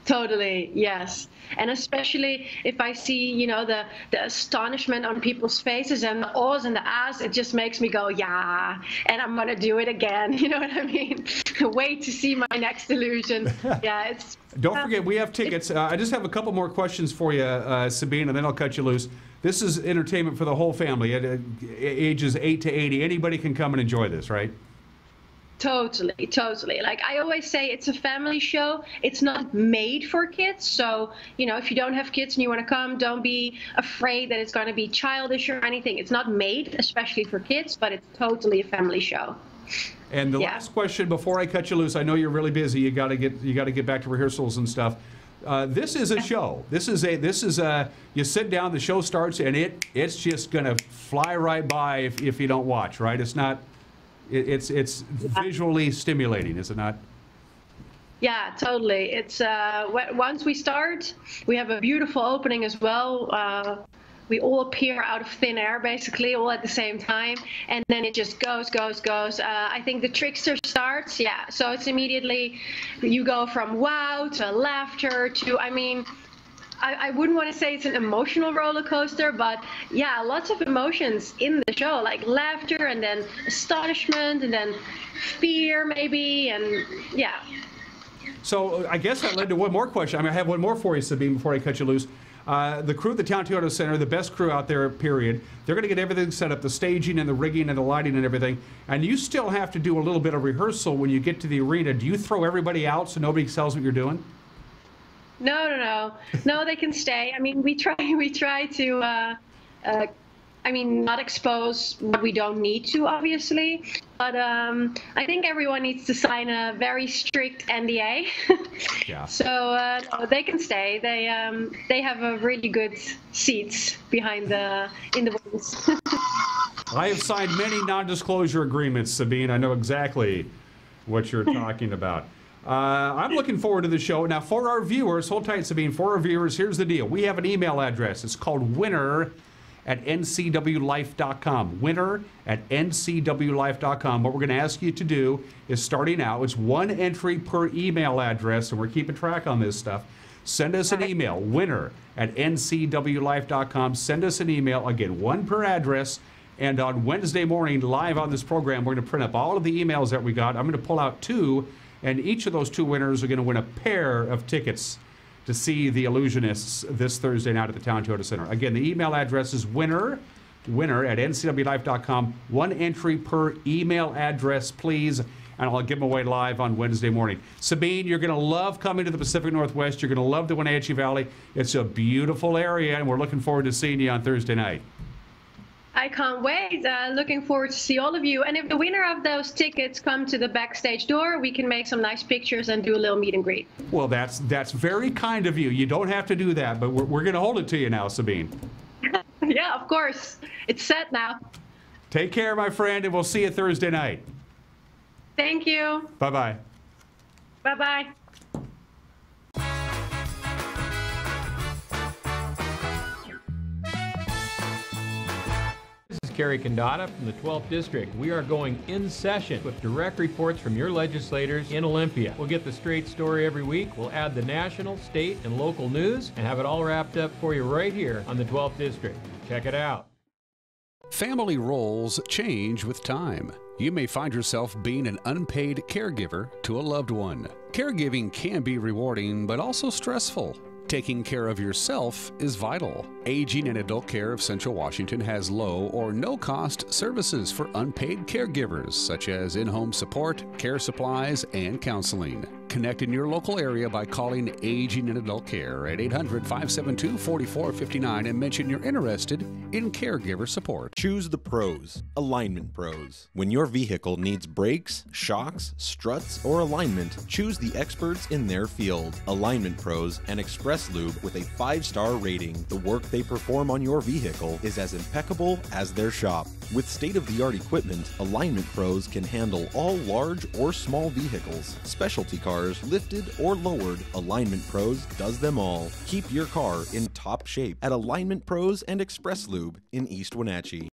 Totally, yes. And especially if I see, you know, the astonishment on people's faces and the awes and the ahs, it just makes me go, yeah, and I'm going to do it again. You know what I mean? Wait to see my next illusion. Yeah, it's... Don't forget, we have tickets. I just have a couple more questions for you, Sabine, and then I'll cut you loose. This is entertainment for the whole family, at ages 8 to 80. Anybody can come and enjoy this, right? Totally, totally. Like I always say, it's a family show. It's not made for kids. So, you know, if you don't have kids and you want to come, don't be afraid that it's going to be childish or anything. It's not made especially for kids, but it's totally a family show. And the last question before I cut you loose, I know you're really busy. You got to get back to rehearsals and stuff. This is a show. This is a you sit down, the show starts, and it's just going to fly right by if you don't watch, right? It's not. It's visually stimulating, is it not? Yeah, totally. It's once we start, we have a beautiful opening as well. We all appear out of thin air, basically, all at the same time, and then it just goes. I think the trickster starts, yeah. So it's immediately you go from wow to laughter to, I mean, I wouldn't want to say it's an emotional roller coaster, but yeah, lots of emotions in the show, like laughter and then astonishment and then fear maybe, and yeah. So I guess that led to one more question. I mean, I have one more for you, Sabine, before I cut you loose. The crew at the Town Toyota Center, the best crew out there, period. They're going to get everything set up, the staging and the rigging and the lighting and everything. And you still have to do a little bit of rehearsal when you get to the arena. Do you throw everybody out so nobody tells what you're doing? No, they can stay. I mean, we try to, I mean, not expose what we don't need to, obviously. But I think everyone needs to sign a very strict NDA. Yeah. So they can stay. They have a really good seats behind in the wings. I have signed many non-disclosure agreements, Sabine. I know exactly what you're talking about. I'm looking forward to the show. Now, for our viewers, hold tight, Sabine. For our viewers, here's the deal. We have an email address. It's called winner@ncwlife.com. Winner@ncwlife.com. What we're going to ask you to do is, starting out, it's one entry per email address, and we're keeping track on this stuff. Send us an email, winner@ncwlife.com. Send us an email, again, one per address. And on Wednesday morning, live on this program, we're going to print up all of the emails that we got. I'm going to pull out 2. And each of those 2 winners are going to win a pair of tickets to see the Illusionists this Thursday night at the Town Toyota Center. Again, the email address is winner@ncwlife.com. One entry per email address, please. And I'll give them away live on Wednesday morning. Sabine, you're going to love coming to the Pacific Northwest. You're going to love the Wenatchee Valley. It's a beautiful area, and we're looking forward to seeing you on Thursday night. I can't wait. Looking forward to see all of you. And if the winner of those tickets come to the backstage door, we can make some nice pictures and do a little meet and greet. Well, that's very kind of you. You don't have to do that, but we're going to hold it to you now, Sabine. Yeah, of course. It's set now. Take care, my friend, and we'll see you Thursday night. Thank you. Bye-bye. Bye-bye. Kerry Condata from the 12th District. We are going in session with direct reports from your legislators in Olympia. We'll get the straight story every week. We'll add the national, state, and local news and have it all wrapped up for you right here on the 12th District. Check it out. Family roles change with time. You may find yourself being an unpaid caregiver to a loved one. Caregiving can be rewarding, but also stressful. Taking care of yourself is vital. Aging and Adult Care of Central Washington has low or no cost services for unpaid caregivers, such as in-home support, care supplies, and counseling. Connect in your local area by calling Aging and Adult Care at 800-572-4459 and mention you're interested in caregiver support. Choose the pros, Alignment Pros. When your vehicle needs brakes, shocks, struts, or alignment, choose the experts in their field. Alignment Pros and Express Lube with a 5-star rating. The work they perform on your vehicle is as impeccable as their shop. With state-of-the-art equipment, Alignment Pros can handle all large or small vehicles, specialty cars, lifted or lowered. Alignment Pros does them all. Keep your car in top shape at Alignment Pros and Express Lube in East Wenatchee.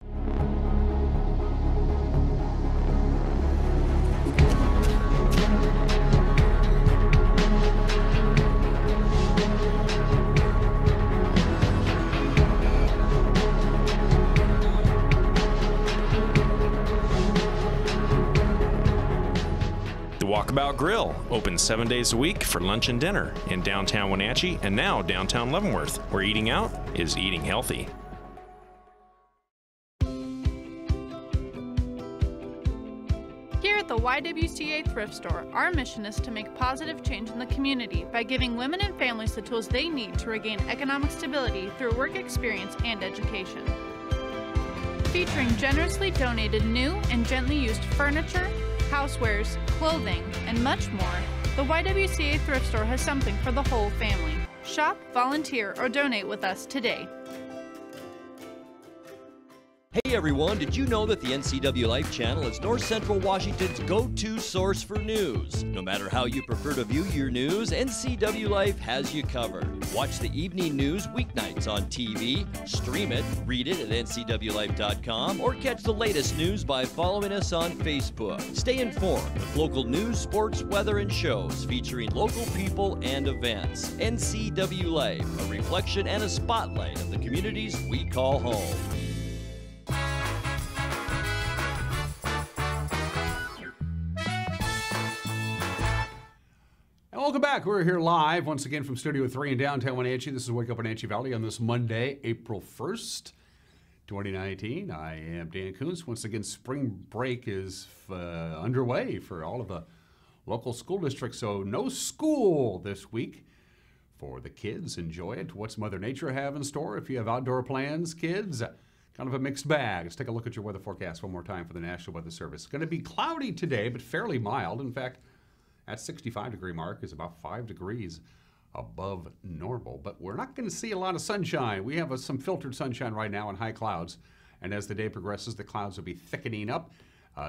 Walkabout Grill, open 7 days a week for lunch and dinner in downtown Wenatchee and now downtown Leavenworth, where eating out is eating healthy. Here at the YWCA Thrift Store, our mission is to make positive change in the community by giving women and families the tools they need to regain economic stability through work experience and education. Featuring generously donated new and gently used furniture, housewares, clothing, and much more, the YWCA Thrift Store has something for the whole family. Shop, volunteer, or donate with us today. Hey everyone, did you know that the NCW Life channel is North Central Washington's go-to source for news? No matter how you prefer to view your news, NCW Life has you covered. Watch the evening news weeknights on TV, stream it, read it at ncwlife.com, or catch the latest news by following us on Facebook. Stay informed with local news, sports, weather, and shows featuring local people and events. NCW Life, a reflection and a spotlight of the communities we call home. Welcome back. We're here live once again from Studio 3 in downtown Wenatchee. This is Wake Up Wenatchee Valley on this Monday, April 1st, 2019. I am Dan Kuntz. Once again, spring break is underway for all of the local school districts, so no school this week for the kids. Enjoy it. What's Mother Nature have in store? If you have outdoor plans, kids, kind of a mixed bag. Let's take a look at your weather forecast one more time for the National Weather Service. It's going to be cloudy today, but fairly mild. In fact, that 65-degree mark is about 5 degrees above normal. But we're not going to see a lot of sunshine. We have some filtered sunshine right now and high clouds. And as the day progresses, the clouds will be thickening up.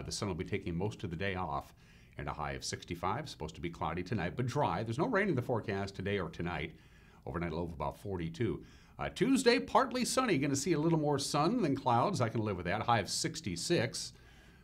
The sun will be taking most of the day off. And a high of 65. Supposed to be cloudy tonight, but dry. There's no rain in the forecast today or tonight. Overnight low of about 42. Tuesday, partly sunny. Going to see a little more sun than clouds. I can live with that. High of 66.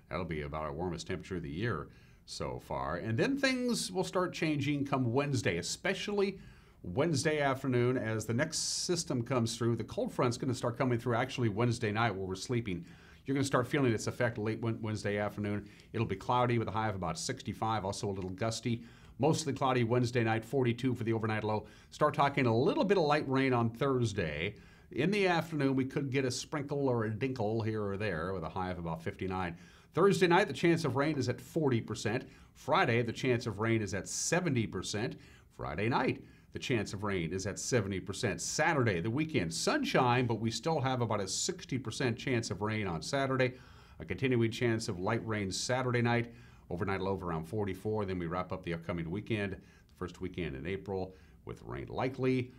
That'll be about our warmest temperature of the year so far. And then things will start changing come Wednesday, especially Wednesday afternoon as the next system comes through. The cold front's going to start coming through actually Wednesday night while we're sleeping. You're going to start feeling its effect late Wednesday afternoon. It'll be cloudy with a high of about 65, also a little gusty. Mostly cloudy Wednesday night, 42 for the overnight low. Start talking a little bit of light rain on Thursday. In the afternoon, we could get a sprinkle or a dinkle here or there with a high of about 59. Thursday night, the chance of rain is at 40%. Friday, the chance of rain is at 70%. Friday night, the chance of rain is at 70%. Saturday, the weekend, sunshine, but we still have about a 60% chance of rain on Saturday. A continuing chance of light rain Saturday night. Overnight low of around 44. Then we wrap up the upcoming weekend, the first weekend in April, with rain likely.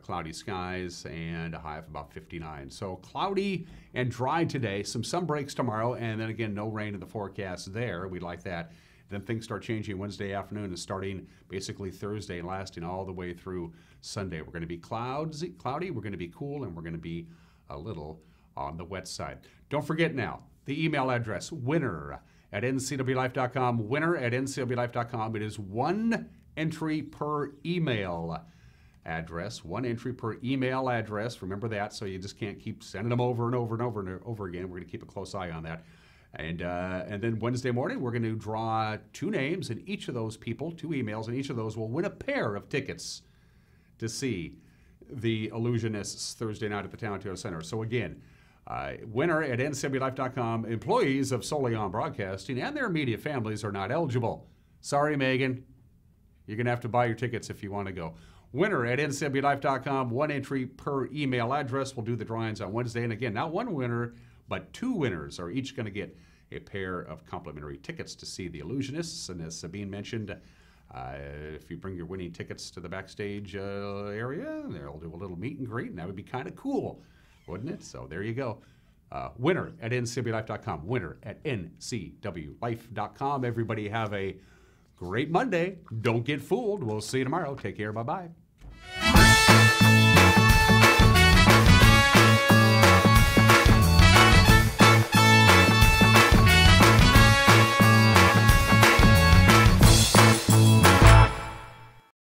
Cloudy skies and a high of about 59. So cloudy and dry today, some sun breaks tomorrow, and then again, no rain in the forecast there. We like that. Then things start changing Wednesday afternoon and starting basically Thursday and lasting all the way through Sunday. We're going to be cloudy, we're going to be cool, and we're going to be a little on the wet side. Don't forget now, the email address, winner@ncwlife.com, winner@ncwlife.com. It is one entry per email address, one entry per email address. Remember that, so you just can't keep sending them over and over and over and over again. We're going to keep a close eye on that. And then Wednesday morning, we're going to draw 2 names, and each of those people, 2 emails, and each of those will win a pair of tickets to see the Illusionists Thursday night at the Town Toyota Center. So again, winner@ncwlife.com. Employees of Soleon Broadcasting and their immediate families are not eligible. Sorry, Megan. You're going to have to buy your tickets if you want to go. Winner@ncwlife.com. One entry per email address. We'll do the drawings on Wednesday. And again, not one winner, but 2 winners are each going to get a pair of complimentary tickets to see the Illusionists. And as Sabine mentioned, if you bring your winning tickets to the backstage area, they'll do a little meet and greet, and that would be kind of cool, wouldn't it? So there you go. Winner@ncwlife.com. Winner@ncwlife.com. Everybody have a great Monday. Don't get fooled. We'll see you tomorrow. Take care. Bye-bye.